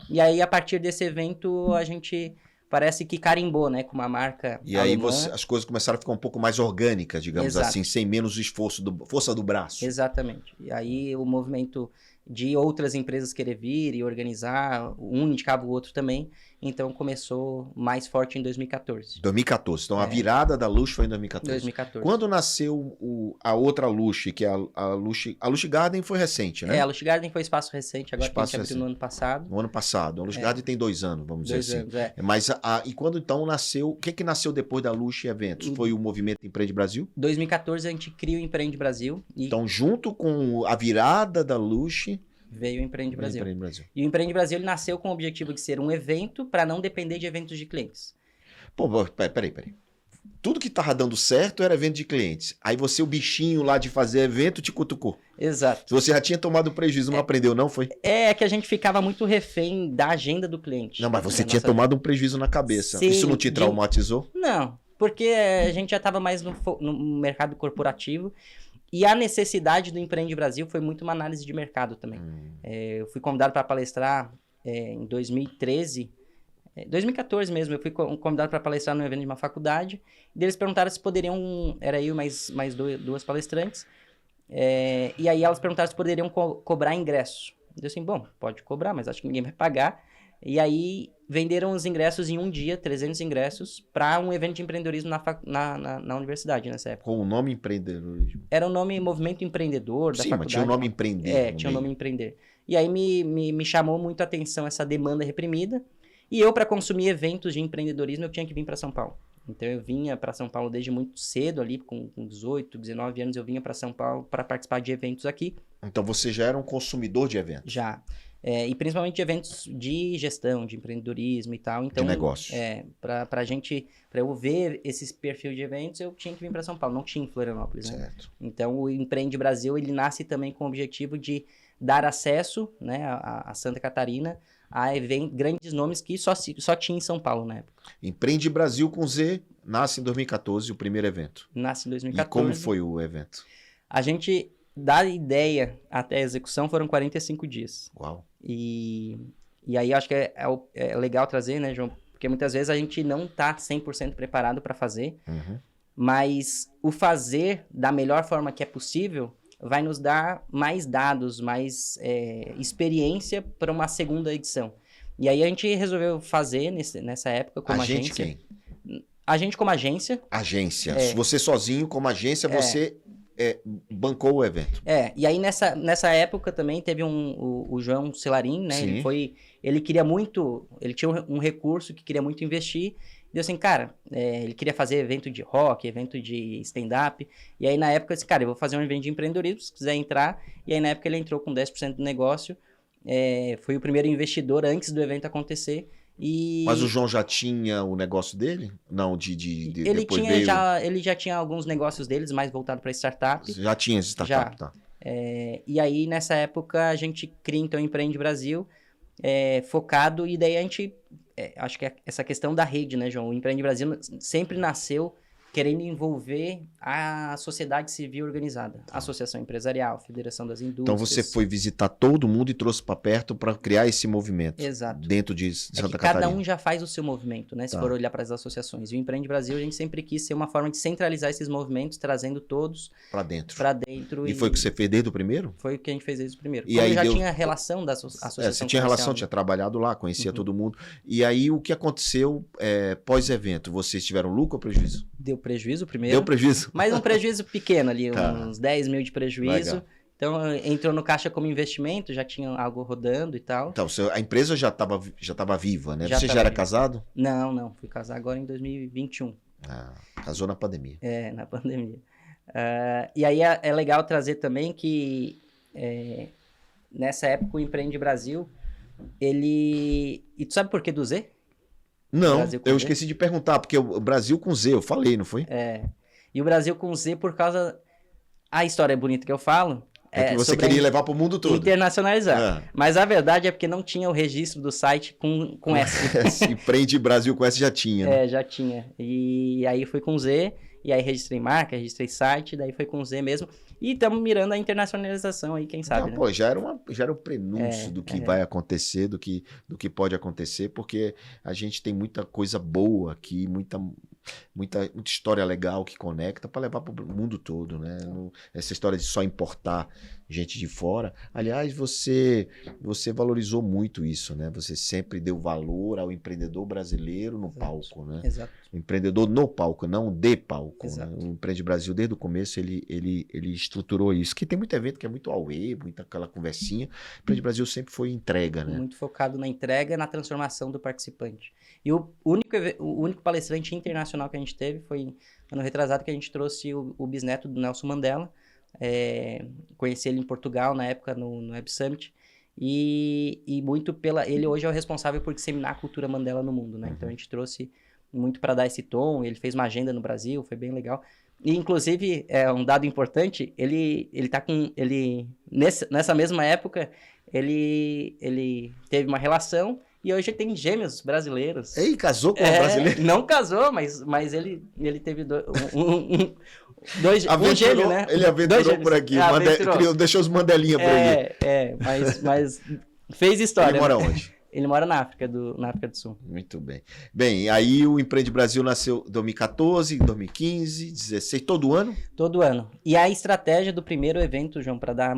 E aí a partir desse evento a gente parece que carimbou, né, com uma marca E aí as coisas começaram a ficar um pouco mais orgânicas, digamos assim, sem menos esforço, força do braço. Exatamente. E aí o movimento de outras empresas querer vir e organizar, um indicava o outro também, então começou mais forte em 2014. 2014, então a virada da Luxi foi em 2014. 2014. Quando nasceu a outra Luxi, que é a Luxi Garden foi recente, né? A Luxi Garden foi espaço recente, agora que a gente abriu no ano passado. No ano passado. A Luxi Garden tem 2 anos, vamos dizer assim. 2 anos, Mas e quando então nasceu, o que nasceu depois da Luxi Eventos? Foi o movimento Empreende Brasil? 2014 a gente cria o Empreende Brasil. Então, junto com a virada da Luxi, veio o Empreende Brasil. Empreende Brasil. E o Empreende Brasil ele nasceu com o objetivo de ser um evento para não depender de eventos de clientes. Pô, peraí. Tudo que tava dando certo era evento de clientes. Aí você, o bichinho lá de fazer evento, te cutucou. Exato. Você já tinha tomado prejuízo, não aprendeu, não foi? É que a gente ficava muito refém da agenda do cliente. Não, mas você tinha tomado um prejuízo na cabeça. Sim, isso não te traumatizou? Não, porque a gente já estava mais no mercado corporativo. E a necessidade do Empreende Brasil foi muito uma análise de mercado também. Eu fui convidado para palestrar em 2013, 2014 mesmo, eu fui convidado para palestrar num evento de uma faculdade, e eles perguntaram se poderiam, era eu mais 2 palestrantes, e aí elas perguntaram se poderiam cobrar ingresso. Eu disse assim, bom, pode cobrar, mas acho que ninguém vai pagar. E aí venderam os ingressos em um dia, 300 ingressos, para um evento de empreendedorismo na universidade nessa época. Com o nome empreendedorismo? Era o nome Movimento Empreendedor da faculdade. Mas tinha o nome Empreender. Tinha o nome Empreender. E aí me chamou muito a atenção essa demanda reprimida. E eu, para consumir eventos de empreendedorismo, eu tinha que vir para São Paulo. Então eu vinha para São Paulo desde muito cedo, ali com 18, 19 anos, eu vinha para São Paulo para participar de eventos aqui. Então você já era um consumidor de eventos? Já. e principalmente de eventos de gestão, de empreendedorismo e tal. Então, De negócios. Para eu ver esse perfil de eventos, eu tinha que vir para São Paulo, não tinha em Florianópolis, né? Certo. Então, o Empreende Brasil, ele nasce também com o objetivo de dar acesso, né, a Santa Catarina a grandes nomes que só tinha em São Paulo na época. Empreende Brasil com Z nasce em 2014, o primeiro evento. Nasce em E 2014. como foi o evento? A gente, da ideia até a execução, foram 45 dias. Uau. E aí acho que é legal trazer, né, João? Porque muitas vezes a gente não tá 100% preparado para fazer, mas o fazer da melhor forma que é possível vai nos dar mais dados, mais experiência para uma segunda edição. E aí a gente resolveu fazer nessa época como agência. Quem? A gente como agência. Agência. Você sozinho como agência, você bancou o evento. E aí nessa época também teve o João Celarin, né? Sim. Ele queria muito, ele tinha um recurso que queria muito investir. Deu assim, cara, ele queria fazer evento de rock, evento de stand-up. E aí na época eu disse, cara, eu vou fazer um evento de empreendedorismo, se quiser entrar. E aí na época ele entrou com 10% do negócio. Foi o primeiro investidor antes do evento acontecer. Mas o João já tinha o negócio dele? Não, ele já tinha alguns negócios deles, mais voltado para startup. Já tinha esse startup, tá. E aí, nessa época, a gente cria, então, o Empreende Brasil, focado, e daí a gente... acho que essa questão da rede, né, João? O Empreende Brasil sempre nasceu querendo envolver a sociedade civil organizada. Associação Empresarial, Federação das Indústrias. Então você foi visitar todo mundo e trouxe para perto para criar esse movimento. Exato. Dentro de Santa Catarina. Cada um já faz o seu movimento, né? Se for olhar para as associações. E o Empreende Brasil, a gente sempre quis ser uma forma de centralizar esses movimentos, trazendo todos para dentro. E foi o que você fez desde o primeiro? Foi o que a gente fez desde o primeiro. E aí já tinha relação da associação. Você tinha relação, tinha trabalhado lá, conhecia todo mundo. E aí o que aconteceu pós-evento? Vocês tiveram lucro ou prejuízo? Deu prejuízo primeiro. Deu prejuízo? Mas um prejuízo pequeno ali, uns 10 mil de prejuízo. Legal. Então, entrou no caixa como investimento, já tinha algo rodando e tal. Então, a empresa já estava viva, né? Você já era casado? Não. Fui casar agora em 2021. Casou na pandemia. Na pandemia. E aí é legal trazer também que nessa época o Empreende Brasil, E tu sabe por que do Z? Não, eu esqueci de perguntar, porque o Brasil com Z, eu falei, não foi? E o Brasil com Z por causa... A história é bonita que eu falo... que você queria levar para o mundo todo. Internacionalizar. Mas a verdade é porque não tinha o registro do site com S. Empreende Brasil com S já tinha, né? Já tinha. E aí foi com Z, e aí registrei marca, registrei site, daí foi com Z mesmo. E estamos mirando a internacionalização aí, quem sabe, né? Pô, já era o prenúncio do que vai acontecer, do que pode acontecer, porque a gente tem muita coisa boa aqui, muita história legal que conecta para levar para o mundo todo, né? Essa história de só importar gente de fora. Aliás, você valorizou muito isso, né? Você sempre deu valor ao empreendedor brasileiro no palco, né? Exato. O empreendedor no palco, não de palco. Exato. Né? O Empreende Brasil, desde o começo, ele estruturou isso. Que tem muito evento que é muito auê, muita aquela conversinha. O Empreende Brasil sempre foi entrega, né? Muito focado na entrega e na transformação do participante. E o único palestrante internacional que a gente teve foi ano retrasado, que a gente trouxe o bisneto do Nelson Mandela. Conheci ele em Portugal na época no Web Summit, e muito ele hoje é o responsável por disseminar a cultura Mandela no mundo, né? Então a gente trouxe muito para dar esse tom. Ele fez uma agenda no Brasil, foi bem legal. E inclusive um dado importante, nessa mesma época ele teve uma relação. E hoje ele tem gêmeos brasileiros. Ei, casou com um brasileiro? Não casou, mas ele teve dois gêmeos, né? Ele aventurou por aqui, deixou os mandelinha por aqui. Mas fez história. Ele mora onde? Ele mora na África do Sul. Muito bem. Bem, aí o Empreende Brasil nasceu em 2014, 2015, 2016, todo ano? Todo ano. E a estratégia do primeiro evento, João, para dar...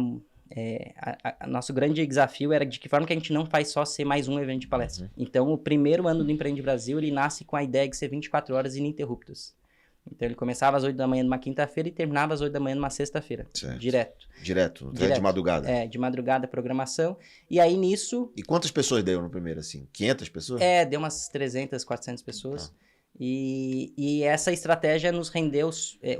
nosso grande desafio era de que forma que a gente não faz só ser mais um evento de palestra. Então, o primeiro ano do Empreende Brasil, ele nasce com a ideia de ser 24 horas ininterruptas. Então, ele começava às 8 da manhã numa quinta-feira e terminava às 8 da manhã numa sexta-feira. Direto, de madrugada. De madrugada, programação. E aí, nisso... E quantas pessoas deu no primeiro, assim? 500 pessoas? Deu umas 300, 400 pessoas. E essa estratégia nos rendeu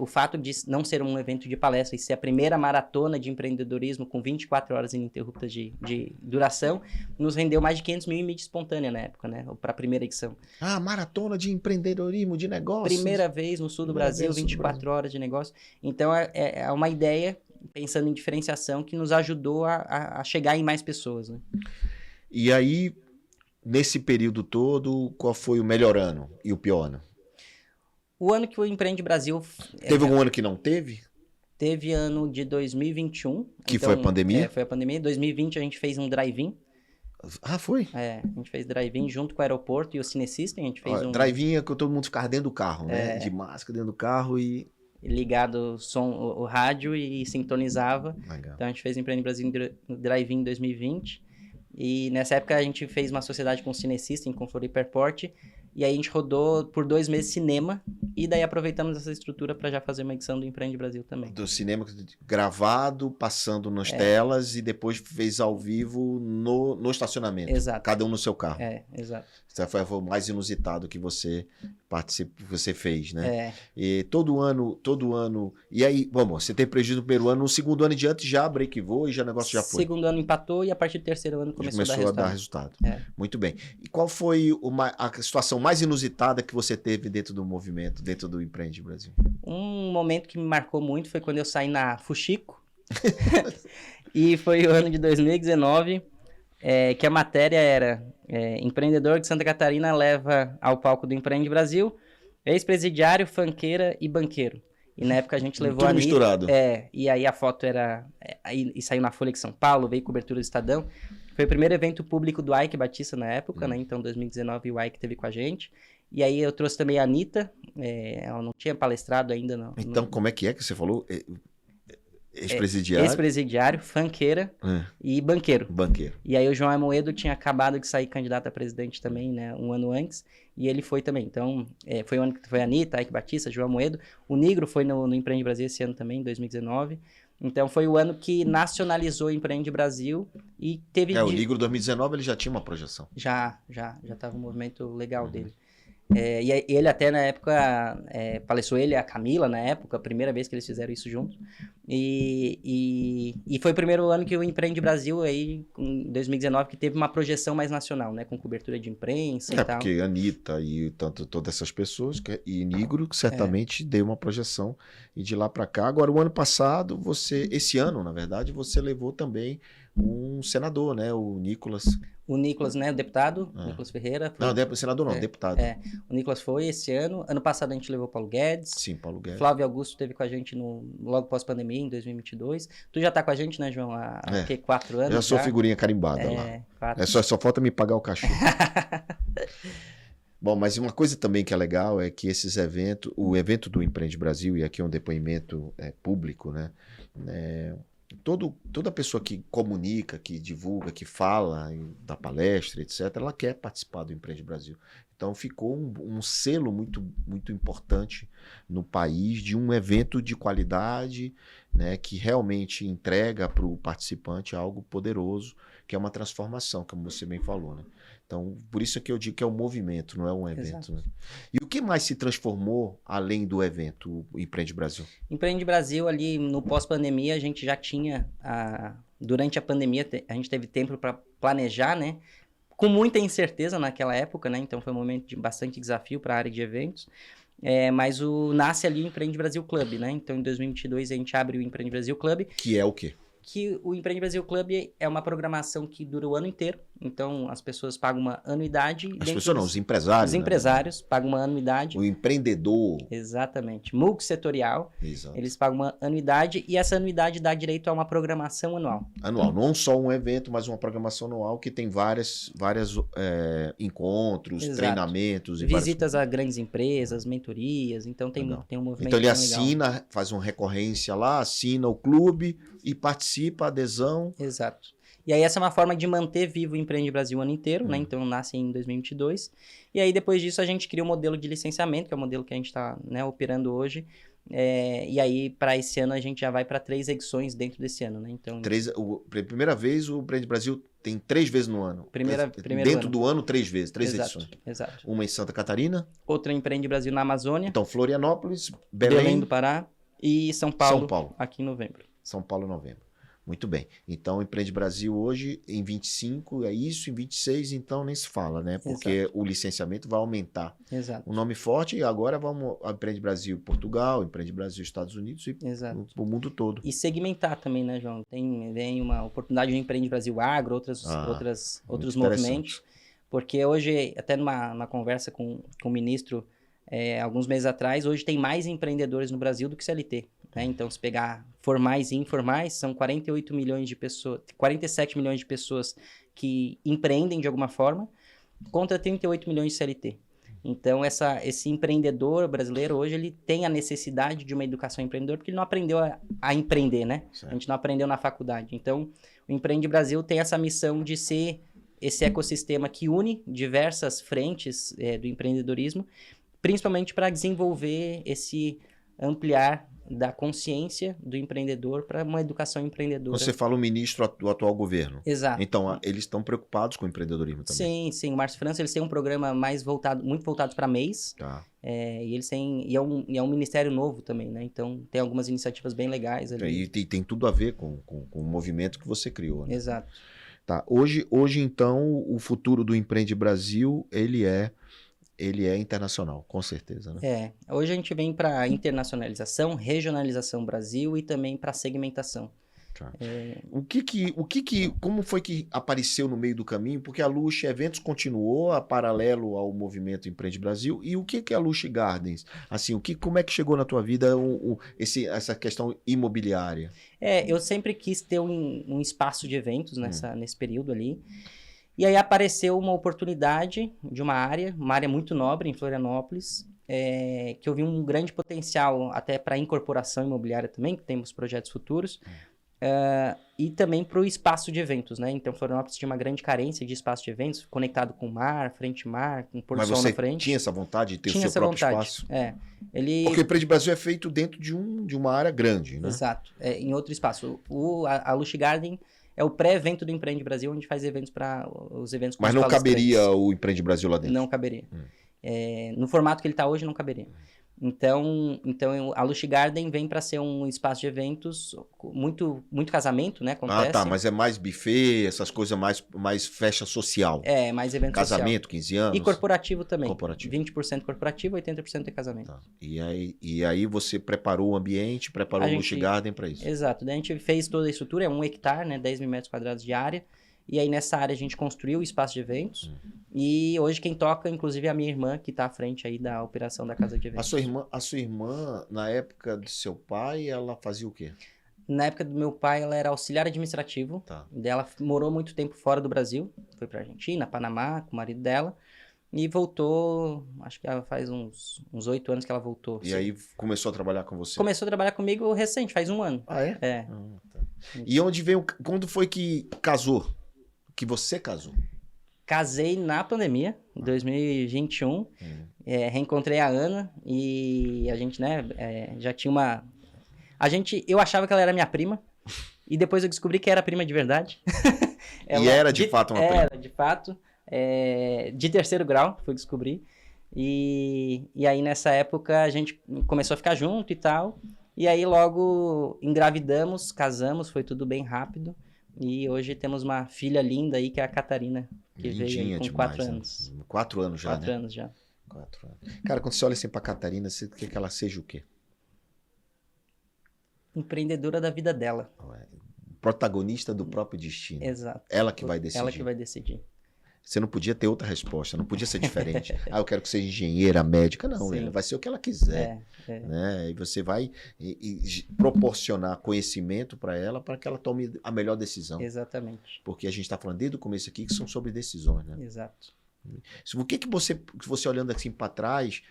o fato de não ser um evento de palestra e ser a primeira maratona de empreendedorismo com 24 horas ininterruptas de duração, nos rendeu mais de 500 mil em mídia espontânea na época, né? Para a primeira edição. Ah, maratona de empreendedorismo, de negócios. Primeira vez no sul do Brasil, 24 horas de negócio. Então, é uma ideia, pensando em diferenciação, que nos ajudou a chegar em mais pessoas, né? E aí, nesse período todo, qual foi o melhor ano e o pior ano? O ano que o Empreende Brasil... Teve algum ano que não teve? Teve ano de 2021. Que então, foi a pandemia? Foi a pandemia. Em 2020 a gente fez um drive-in. Ah, foi? A gente fez drive-in junto com o aeroporto e o Cinesystem. A gente fez drive-in é que todo mundo ficava dentro do carro, né? De máscara dentro do carro e... ligado o rádio e sintonizava. Legal. Então a gente fez o Empreende Brasil drive-in em 2020. E nessa época a gente fez uma sociedade com o Cinesystem, com o Floripa Airport. E aí a gente rodou por 2 meses cinema. E daí aproveitamos essa estrutura para já fazer uma edição do Empreende Brasil também. Do cinema gravado, passando nas telas e depois fez ao vivo no estacionamento. Exato. Cada um no seu carro. Exato. Isso foi o mais inusitado que você fez, né? É. E todo ano... E aí, vamos, você teve prejuízo no primeiro ano, no segundo ano em diante já break-voou e já o negócio já foi. Segundo ano empatou e a partir do terceiro ano começou a dar resultado. Muito bem. E qual foi a situação mais inusitada que você teve dentro do movimento, dentro do Empreende Brasil? Um momento que me marcou muito foi quando eu saí na Fuxico. E foi o ano de 2019, que a matéria era empreendedor de Santa Catarina leva ao palco do Empreende Brasil, ex-presidiário, funkeira e banqueiro. E na época a gente levou tudo misturado. E aí a foto era... e saiu na Folha de São Paulo, veio cobertura do Estadão. Foi o primeiro evento público do Ike Batista na época, né? Então, em 2019, o Ike esteve com a gente. E aí eu trouxe também a Anitta. Ela não tinha palestrado ainda. Então, como é que você falou? Ex-presidiário? Ex-presidiário, funkeira e banqueiro. Banqueiro. E aí o João Amoedo tinha acabado de sair candidato a presidente também, né? Um ano antes. E ele foi também. Então, foi o ano que foi a Anitta, Ike Batista, João Amoedo. O Nigro foi no Empreende Brasil esse ano também, em 2019. Então, foi o ano que nacionalizou o Empreende Brasil e teve... O Nigro 2019 ele já tinha uma projeção. Já estava um movimento legal dele. E ele até na época, palestrou ele e a Camila na época, a primeira vez que eles fizeram isso juntos. E foi o primeiro ano que o Empreende Brasil, aí, em 2019, que teve uma projeção mais nacional, né? Com cobertura de imprensa e tal. Porque a Anitta e todas essas pessoas, e Nigro, certamente deu uma projeção. E de lá para cá, agora o ano passado, esse ano, na verdade, você levou também um senador, né? O Nicolas... O Nicolas, né, o deputado, Nicolas Ferreira. Não, senador não, deputado. O Nicolas foi esse ano. Ano passado a gente levou o Paulo Guedes. Sim, Paulo Guedes. Flávio Augusto esteve com a gente logo pós-pandemia, em 2022. Tu já tá com a gente, né, João? Há 4 anos? Já sou figurinha carimbada lá. 4. Só falta me pagar o cachorro. Bom, mas uma coisa também que é legal é que esses eventos, o evento do Empreende Brasil, e aqui é um depoimento público, né? Toda pessoa que comunica, que divulga, que fala da palestra, etc., ela quer participar do Empreende Brasil. Então ficou um selo muito, muito importante no país de um evento de qualidade, né, que realmente entrega para o participante algo poderoso, que é uma transformação, como você bem falou, né? Então, por isso que eu digo que é um movimento, não é um evento. Né? E o que mais se transformou além do evento, o Empreende Brasil? Empreende Brasil, ali no pós-pandemia, a gente já tinha, durante a pandemia, a gente teve tempo para planejar, né? Com muita incerteza naquela época, né? Então foi um momento de bastante desafio para a área de eventos. Mas nasce ali o Empreende Brasil Club, né? Então em 2022 a gente abre o Empreende Brasil Club. Que é o quê? Que o Empreende Brasil Club é uma programação que dura o ano inteiro. Então, as pessoas pagam uma anuidade. As pessoas não, os empresários. Os empresários pagam uma anuidade. O empreendedor. Exatamente. Multissetorial. Exato. Eles pagam uma anuidade e essa anuidade dá direito a uma programação anual. Anual. Não só um evento, mas uma programação anual que tem vários encontros, treinamentos. Visitas a grandes empresas, mentorias. Então, tem um movimento. Então, ele assina, faz uma recorrência lá, assina o clube e participa, adesão. Exato. E aí essa é uma forma de manter vivo o Empreende Brasil o ano inteiro, né? Então nasce em 2022. E aí depois disso a gente cria um modelo de licenciamento, que é o modelo que a gente está, né, operando hoje, E aí, para esse ano, a gente já vai para 3 edições dentro desse ano, né? Então, Primeira vez o Empreende Brasil tem 3 vezes no ano. primeiro Dentro ano. do ano, 3 vezes, 3 Exato, edições. exato. Uma em Santa Catarina. Outra Empreende Brasil na Amazônia. Então, Florianópolis, Belém Belém do Pará e São Paulo, São Paulo. aqui em novembro. São Paulo, novembro. Muito bem. Então, Empreende Brasil hoje em 25, é isso, em 26, então nem se fala, né? Porque o licenciamento vai aumentar. Exato. O nome forte, e agora vamos Empreende Brasil Portugal, Empreende Brasil Estados Unidos e o mundo todo. E segmentar também, né, João? Vem uma oportunidade de Empreende Brasil Agro, outros movimentos. Porque hoje, até numa conversa com o ministro, alguns meses atrás, hoje tem mais empreendedores no Brasil do que CLT. Né? Então, se pegar formais e informais, são 47 milhões de pessoas que empreendem de alguma forma, contra 38 milhões de CLT. Então, esse empreendedor brasileiro hoje, ele tem a necessidade de uma educação empreendedora, porque ele não aprendeu a empreender, né? Certo. A gente não aprendeu na faculdade. Então, o Empreende Brasil tem essa missão de ser esse ecossistema que une diversas frentes do empreendedorismo, principalmente para desenvolver esse ampliar da consciência do empreendedor para uma educação empreendedora. Você fala o ministro do atual governo. Exato. Então, eles estão preocupados com o empreendedorismo também. Sim. O Márcio França, eles têm um programa muito voltado para MEIs. Tá. E eles têm... E é um ministério novo também, né? Então, tem algumas iniciativas bem legais ali. E tem tudo a ver com o movimento que você criou, né? Exato. Tá. Hoje, então, o futuro do Empreende Brasil, ele é internacional, com certeza, né? Hoje a gente vem para internacionalização, regionalização Brasil e também para segmentação. Tá. Como foi que apareceu no meio do caminho? Porque a Lush Eventos continuou a paralelo ao movimento Empreende Brasil. E o que é a Lush Gardens? Assim, como é que chegou na tua vida essa questão imobiliária? Eu sempre quis ter um espaço de eventos nesse período ali. E aí apareceu uma oportunidade de uma área muito nobre em Florianópolis, que eu vi um grande potencial até para incorporação imobiliária também, que temos projetos futuros, e também para o espaço de eventos, né? Então, Florianópolis tinha uma grande carência de espaço de eventos, conectado com o mar, frente-mar, com o pôr do sol na frente. Mas você tinha essa vontade de ter o seu próprio espaço? Porque o Empreende Brasil é feito dentro de uma área grande, né? Exato, em outro espaço. A Lush Garden é o pré-evento do Empreende Brasil, onde faz eventos para os eventos com Mas não caberia o Empreende Brasil lá dentro? Não caberia. No formato que ele está hoje, não caberia. Então a Lush Garden vem para ser um espaço de eventos, muito casamento, né? Acontece. Tá, mas é mais buffet, essas coisas mais festa social. Mais evento casamento, social. 15 anos. E corporativo também. 20% corporativo, 80% de casamento. Tá. E aí você preparou o ambiente, preparou o Lush Garden para isso. Exato. Daí a gente fez toda a estrutura, é 1 hectare, né? 10 mil metros quadrados de área. E aí, nessa área, a gente construiu o espaço de eventos. E hoje, quem toca, inclusive, é a minha irmã, que está à frente aí da operação da casa de eventos. A sua irmã, na época do seu pai, ela fazia o quê? Na época do meu pai, ela era auxiliar administrativo. Tá. Ela morou muito tempo fora do Brasil. Foi para Argentina, Panamá, com o marido dela. E voltou, acho que ela faz uns 8 anos que ela voltou. E aí, começou a trabalhar com você? Começou a trabalhar comigo recente, faz 1 ano. Ah, é? Tá. E quando foi que casou? Que você casou? Casei na pandemia, em 2021. Reencontrei a Ana e a gente, né, já tinha uma... Eu achava que ela era minha prima e depois eu descobri que era prima de verdade. E era de fato uma prima? Era, de fato. De 3º grau, fui descobrir. E aí, nessa época, a gente começou a ficar junto e tal. E aí, logo engravidamos, casamos, foi tudo bem rápido. E hoje temos uma filha linda aí, que é a Catarina, que veio aí com demais, 4 anos. 4 anos já, 4 anos já. 4 anos. Cara, quando você olha assim pra Catarina, você quer que ela seja o quê? Empreendedora da vida dela. Protagonista do próprio destino. Exato. Ela que vai decidir. Ela que vai decidir. Você não podia ter outra resposta, não podia ser diferente. Eu quero que seja engenheira, médica. Não, ela vai ser o que ela quiser. Né? E você vai proporcionar conhecimento para ela, para que ela tome a melhor decisão. Exatamente. Porque a gente está falando desde o começo aqui que são sobre decisões, né? Exato. O que você olhando assim para trás,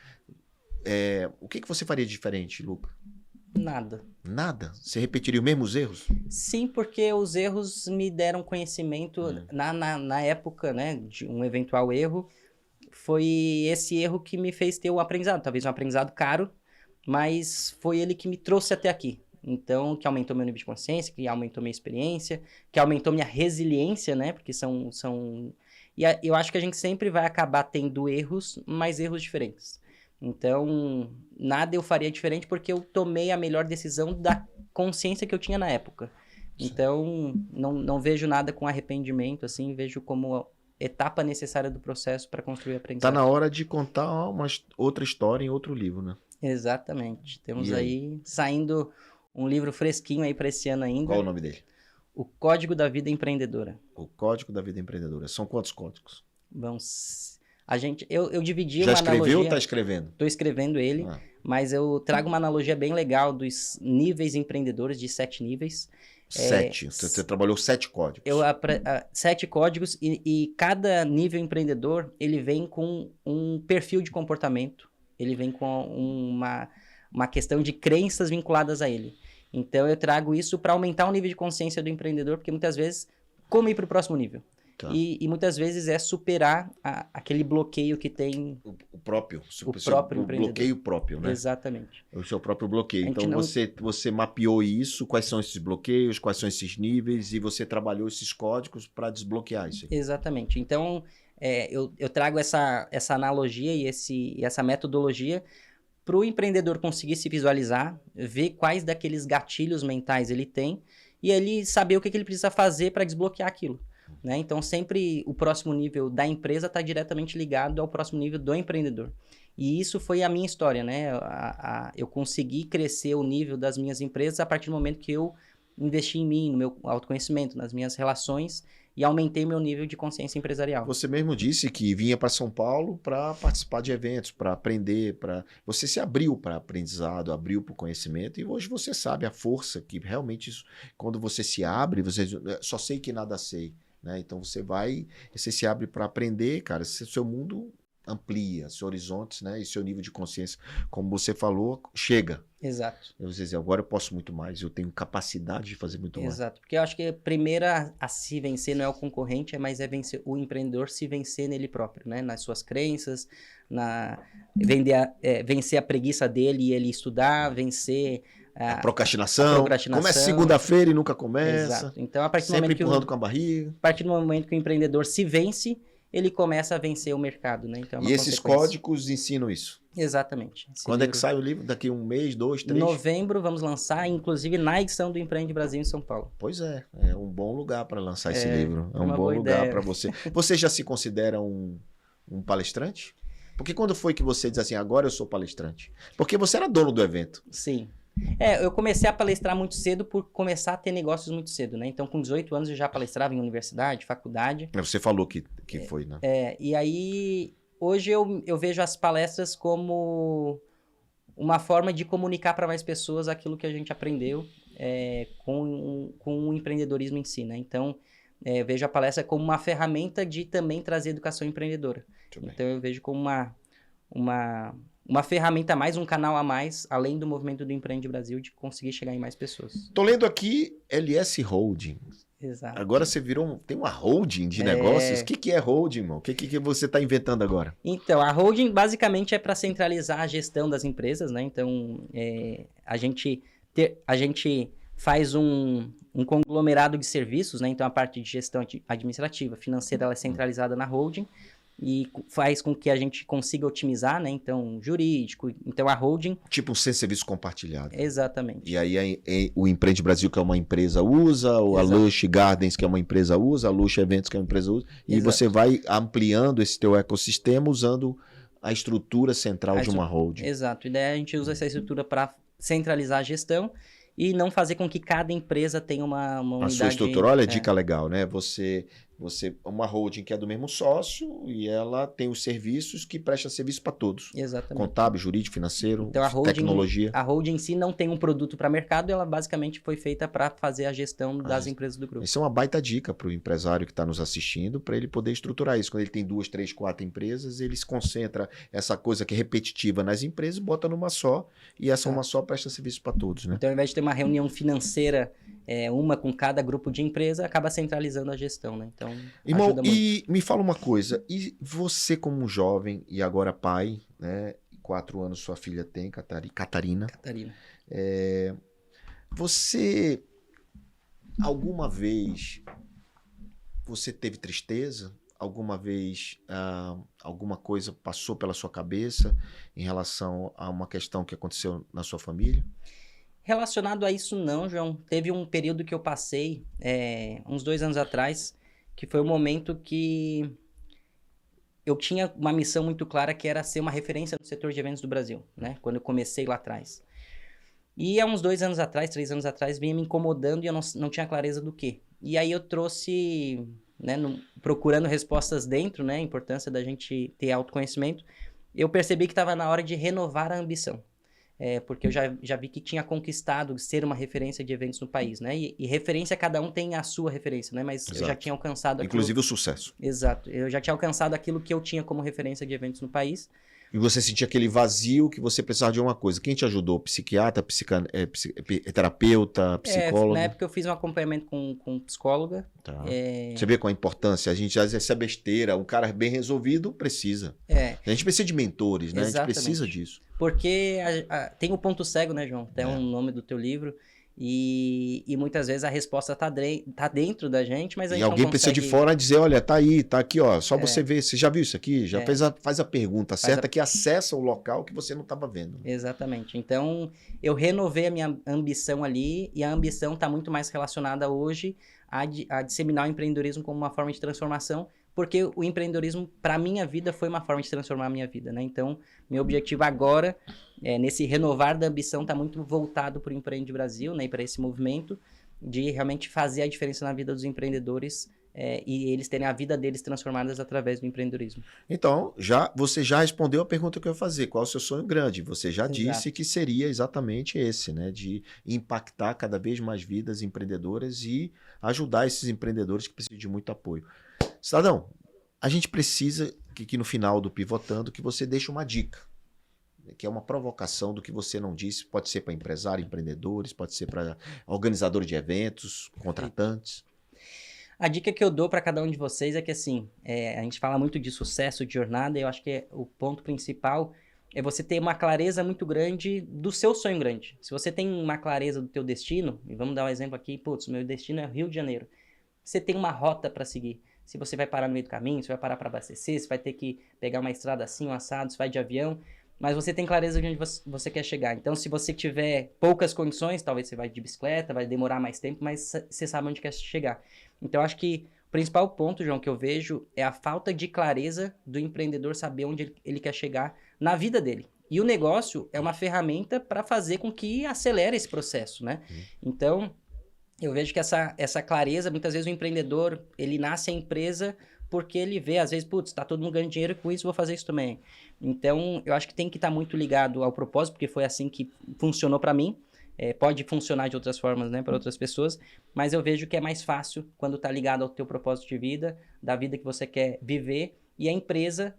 o que você faria diferente, Luca? Nada. Nada? Você repetiria os mesmos erros? Sim, porque os erros me deram conhecimento na época, né, de um eventual erro. Foi esse erro que me fez ter o aprendizado. Talvez um aprendizado caro, mas foi ele que me trouxe até aqui. Então, que aumentou meu nível de consciência, que aumentou minha experiência, que aumentou minha resiliência, né? Porque eu acho que a gente sempre vai acabar tendo erros, mas erros diferentes. Então, nada eu faria diferente porque eu tomei a melhor decisão da consciência que eu tinha na época. Então, não vejo nada com arrependimento, assim, vejo como etapa necessária do processo para construir a Tá aprendizagem. na hora de contar outra história em outro livro, né? Exatamente. Temos E aí saindo um livro fresquinho aí para esse ano ainda. Qual o nome dele? O Código da Vida Empreendedora. O Código da Vida Empreendedora. São quantos códigos? Eu dividi Já uma escreveu analogia. ou tá escrevendo? Estou escrevendo ele, mas eu trago uma analogia bem legal dos níveis empreendedores, de 7 níveis. 7. Você trabalhou 7 códigos. 7 códigos e cada nível empreendedor, ele vem com um perfil de comportamento, ele vem com uma questão de crenças vinculadas a ele. Então, eu trago isso para aumentar o nível de consciência do empreendedor, porque muitas vezes, como ir para o próximo nível? Tá. E muitas vezes é superar aquele bloqueio que tem O próprio empreendedor. bloqueio próprio, né? Exatamente. O seu próprio bloqueio. Então, não... você mapeou isso, quais são esses bloqueios, quais são esses níveis, e você trabalhou esses códigos para desbloquear isso. Exatamente. Então, eu trago essa analogia e essa metodologia para o empreendedor conseguir se visualizar, ver quais daqueles gatilhos mentais ele tem e ele saber o que ele precisa fazer para desbloquear aquilo. Né? Então, sempre o próximo nível da empresa está diretamente ligado ao próximo nível do empreendedor. E isso foi a minha história, né? Eu consegui crescer o nível das minhas empresas a partir do momento que eu investi em mim, no meu autoconhecimento, nas minhas relações e aumentei meu nível de consciência empresarial. Você mesmo disse que vinha para São Paulo para participar de eventos, para aprender, você se abriu para aprendizado, abriu para o conhecimento, e hoje você sabe a força que realmente isso, quando você se abre, você só sei que nada sei, né? Então você se abre para aprender, cara, seu mundo amplia, seus horizontes, né? E seu nível de consciência, como você falou, chega. Exato. Eu vou dizer, agora eu posso muito mais, eu tenho capacidade de fazer muito mais. Exato, porque eu acho que a primeira a se vencer não é o concorrente, mas é vencer o empreendedor, se vencer nele próprio, né? Nas suas crenças, vencer a preguiça dele e ele estudar, vencer a procrastinação. Começa segunda-feira e nunca começa. Exato. Então, a partir do sempre momento empurrando com a barriga. A partir do momento que o empreendedor se vence, ele começa a vencer o mercado, né? Então, e esses códigos ensinam isso? Exatamente. Quando é que sai o livro? Daqui 1 mês, 2, 3? Em novembro vamos lançar, inclusive na edição do Empreende Brasil em São Paulo. Pois é um bom lugar para lançar esse livro. É um bom lugar para você. Você já se considera um palestrante? Porque quando foi que você diz assim, agora eu sou palestrante? Porque você era dono do evento. Sim. Eu comecei a palestrar muito cedo por começar a ter negócios muito cedo, né? Então, com 18 anos eu já palestrava em universidade, faculdade. Você falou que foi, né? E aí, hoje eu vejo as palestras como uma forma de comunicar para mais pessoas aquilo que a gente aprendeu com o empreendedorismo em si, né? Então, eu vejo a palestra como uma ferramenta de também trazer educação empreendedora. Então, eu vejo como uma ferramenta a mais, um canal a mais, além do movimento do Empreende Brasil, de conseguir chegar em mais pessoas. Tô lendo aqui LS Holding. Exato. Agora você tem uma holding de negócios? O que é holding, irmão? O que você está inventando agora? Então, a holding basicamente é para centralizar a gestão das empresas, né? Então, a gente faz um conglomerado de serviços, né? Então, a parte de gestão administrativa, financeira, ela é centralizada na holding, e faz com que a gente consiga otimizar, né? Então, jurídico, então a holding... Tipo um serviço compartilhado. Exatamente. E aí o Empreende Brasil, que é uma empresa, usa, ou a Lush Gardens, que é uma empresa, usa, a Lush Eventos, que é uma empresa, usa, e você vai ampliando esse teu ecossistema usando a estrutura central de uma holding. Exato. E daí a gente usa essa estrutura para centralizar a gestão e não fazer com que cada empresa tenha uma unidade... A sua estrutura, olha a dica legal, né? Uma holding que é do mesmo sócio e ela tem os serviços que presta serviço para todos. Exatamente. Contábil, jurídico, financeiro, então, tecnologia. A holding em si não tem um produto para mercado, ela basicamente foi feita para fazer a gestão das empresas do grupo. Isso é uma baita dica para o empresário que está nos assistindo, para ele poder estruturar isso. Quando ele tem 2, 3, 4 empresas, ele se concentra essa coisa que é repetitiva nas empresas, bota numa só, e essa uma só presta serviço para todos, né? Então, ao invés de ter uma reunião financeira, uma com cada grupo de empresa, acaba centralizando a gestão, né? Então, irmão, e me fala uma coisa, e você como um jovem e agora pai, né? 4 anos sua filha tem, Catarina. Catarina. Você, alguma vez, você teve tristeza? Alguma vez alguma coisa passou pela sua cabeça em relação a uma questão que aconteceu na sua família? Relacionado a isso não, João. Teve um período que eu passei, uns 2 anos atrás, que foi o momento que eu tinha uma missão muito clara, que era ser uma referência no setor de eventos do Brasil, né? Quando eu comecei lá atrás. E há uns 2 anos atrás, 3 anos atrás, vinha me incomodando e eu não tinha clareza do quê. E aí eu trouxe, né, procurando respostas dentro, né, a importância da gente ter autoconhecimento, eu percebi que estava na hora de renovar a ambição. Porque eu já vi que tinha conquistado ser uma referência de eventos no país, né? E referência, cada um tem a sua referência, né? Mas Exato. eu já tinha alcançado aquilo... Inclusive o sucesso. Exato. Eu já tinha alcançado aquilo que eu tinha como referência de eventos no país. E você sentia aquele vazio que você precisava de uma coisa. Quem te ajudou? Psiquiatra, terapeuta, psicólogo? Na época eu fiz um acompanhamento com psicóloga. Tá. Você vê qual a importância. A gente, às vezes, essa besteira, um cara bem resolvido precisa. A gente precisa de mentores, né? Exatamente. A gente precisa disso. Porque tem o ponto cego, né, João? Até o nome do teu livro. E muitas vezes a resposta tá dentro da gente, mas a gente não consegue... E alguém precisa de fora dizer, olha, tá aí, tá aqui, ó. Só você ver. Você já viu isso aqui? Já faz a pergunta certa que acessa o local que você não estava vendo. Exatamente. Então, eu renovei a minha ambição ali, e a ambição está muito mais relacionada hoje a disseminar o empreendedorismo como uma forma de transformação, porque o empreendedorismo, para a minha vida, foi uma forma de transformar a minha vida, né? Então, meu objetivo agora, nesse renovar da ambição, está muito voltado para o Empreende Brasil, né? E para esse movimento de realmente fazer a diferença na vida dos empreendedores e eles terem a vida deles transformadas através do empreendedorismo. Então, você já respondeu a pergunta que eu ia fazer. Qual é o seu sonho grande? Você já disse que seria exatamente esse, né? De impactar cada vez mais vidas empreendedoras e ajudar esses empreendedores que precisam de muito apoio. Cidadão, a gente precisa que no final do Pivotando que você deixe uma dica, que é uma provocação do que você não disse. Pode ser para empresários, empreendedores, pode ser para organizadores de eventos, contratantes. A dica que eu dou para cada um de vocês é que, assim, a gente fala muito de sucesso, de jornada, e eu acho que o ponto principal é você ter uma clareza muito grande do seu sonho grande. Se você tem uma clareza do teu destino, e vamos dar um exemplo aqui, putz, meu destino é Rio de Janeiro. Você tem uma rota para seguir. Se você vai parar no meio do caminho, se vai parar para abastecer, se vai ter que pegar uma estrada assim, um assado, se vai de avião, mas você tem clareza de onde você quer chegar. Então, se você tiver poucas condições, talvez você vai de bicicleta, vai demorar mais tempo, mas você sabe onde quer chegar. Então, acho que o principal ponto, João, que eu vejo é a falta de clareza do empreendedor saber onde ele quer chegar na vida dele. E o negócio é uma ferramenta para fazer com que acelere esse processo, né? Então, eu vejo que essa clareza, muitas vezes o empreendedor, ele nasce a empresa porque ele vê, às vezes, putz, tá todo mundo ganhando dinheiro com isso, vou fazer isso também. Então, eu acho que tem que estar muito ligado ao propósito, porque foi assim que funcionou para mim. Pode funcionar de outras formas, né, para outras pessoas, mas eu vejo que é mais fácil quando tá ligado ao teu propósito de vida, da vida que você quer viver, e a empresa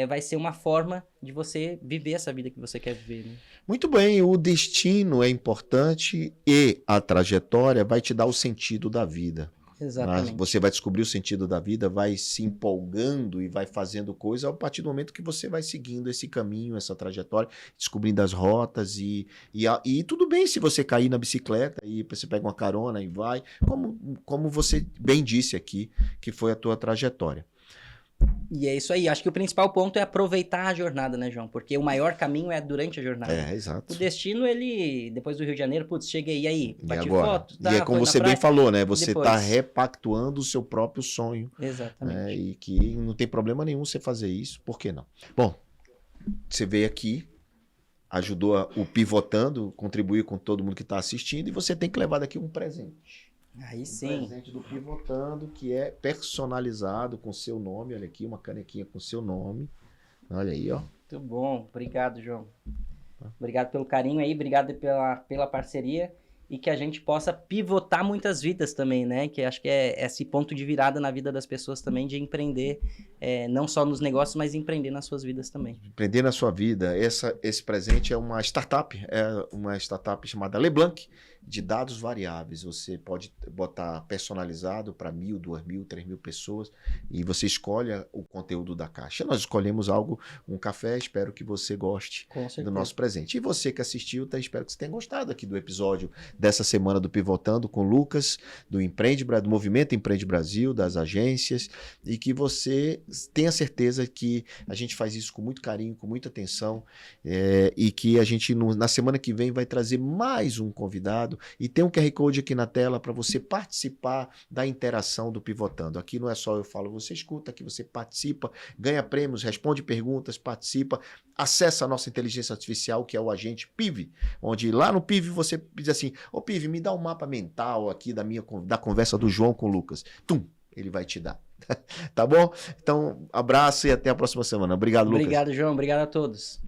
vai ser uma forma de você viver essa vida que você quer viver, né? Muito bem, o destino é importante e a trajetória vai te dar o sentido da vida. Exatamente. Você vai descobrir o sentido da vida, vai se empolgando e vai fazendo coisa a partir do momento que você vai seguindo esse caminho, essa trajetória, descobrindo as rotas e tudo bem se você cair na bicicleta e você pega uma carona e vai, como você bem disse aqui, que foi a tua trajetória. E é isso aí. Acho que o principal ponto é aproveitar a jornada, né, João? Porque o maior caminho é durante a jornada. Exato. O destino, ele, depois do Rio de Janeiro, putz, cheguei, e aí? Bati agora? Foto? Tá, e como você bem falou, né? Você depois. tá repactuando o seu próprio sonho. Exatamente. Né? E que não tem problema nenhum você fazer isso, por que não? Bom, você veio aqui, ajudou o Pivotando, contribuiu com todo mundo que está assistindo, e você tem que levar daqui um presente. Aí sim. Um presente do Pivotando, que é personalizado com seu nome. Olha aqui, uma canequinha com seu nome. Olha aí, ó. Muito bom. Obrigado, João. Obrigado pelo carinho aí, obrigado pela parceria. e que a gente possa pivotar muitas vidas também, né? Que acho que é esse ponto de virada na vida das pessoas também, de empreender, não só nos negócios, mas empreender nas suas vidas também. Empreender na sua vida. Esse presente é uma startup chamada LeBlanc, de dados variáveis. Você pode botar personalizado para 1.000, 2.000, 3.000 pessoas e você escolhe o conteúdo da caixa. Nós escolhemos um café, espero que você goste do nosso presente. E você que assistiu, espero que você tenha gostado aqui do episódio dessa semana do Pivotando com o Lucas, do Movimento Empreende Brasil, das agências, e que você tenha certeza que a gente faz isso com muito carinho, com muita atenção, e que a gente na semana que vem vai trazer mais um convidado. E tem um QR Code aqui na tela para você participar da interação do Pivotando. Aqui não é só eu falo, você escuta, aqui você participa, ganha prêmios, responde perguntas, participa, acessa a nossa inteligência artificial, que é o agente PIV, onde lá no PIV você diz assim, ô PIV, me dá um mapa mental aqui da conversa do João com o Lucas. Tum, ele vai te dar. Tá bom? Então, abraço e até a próxima semana. Obrigado, Lucas. Obrigado, João. Obrigado a todos.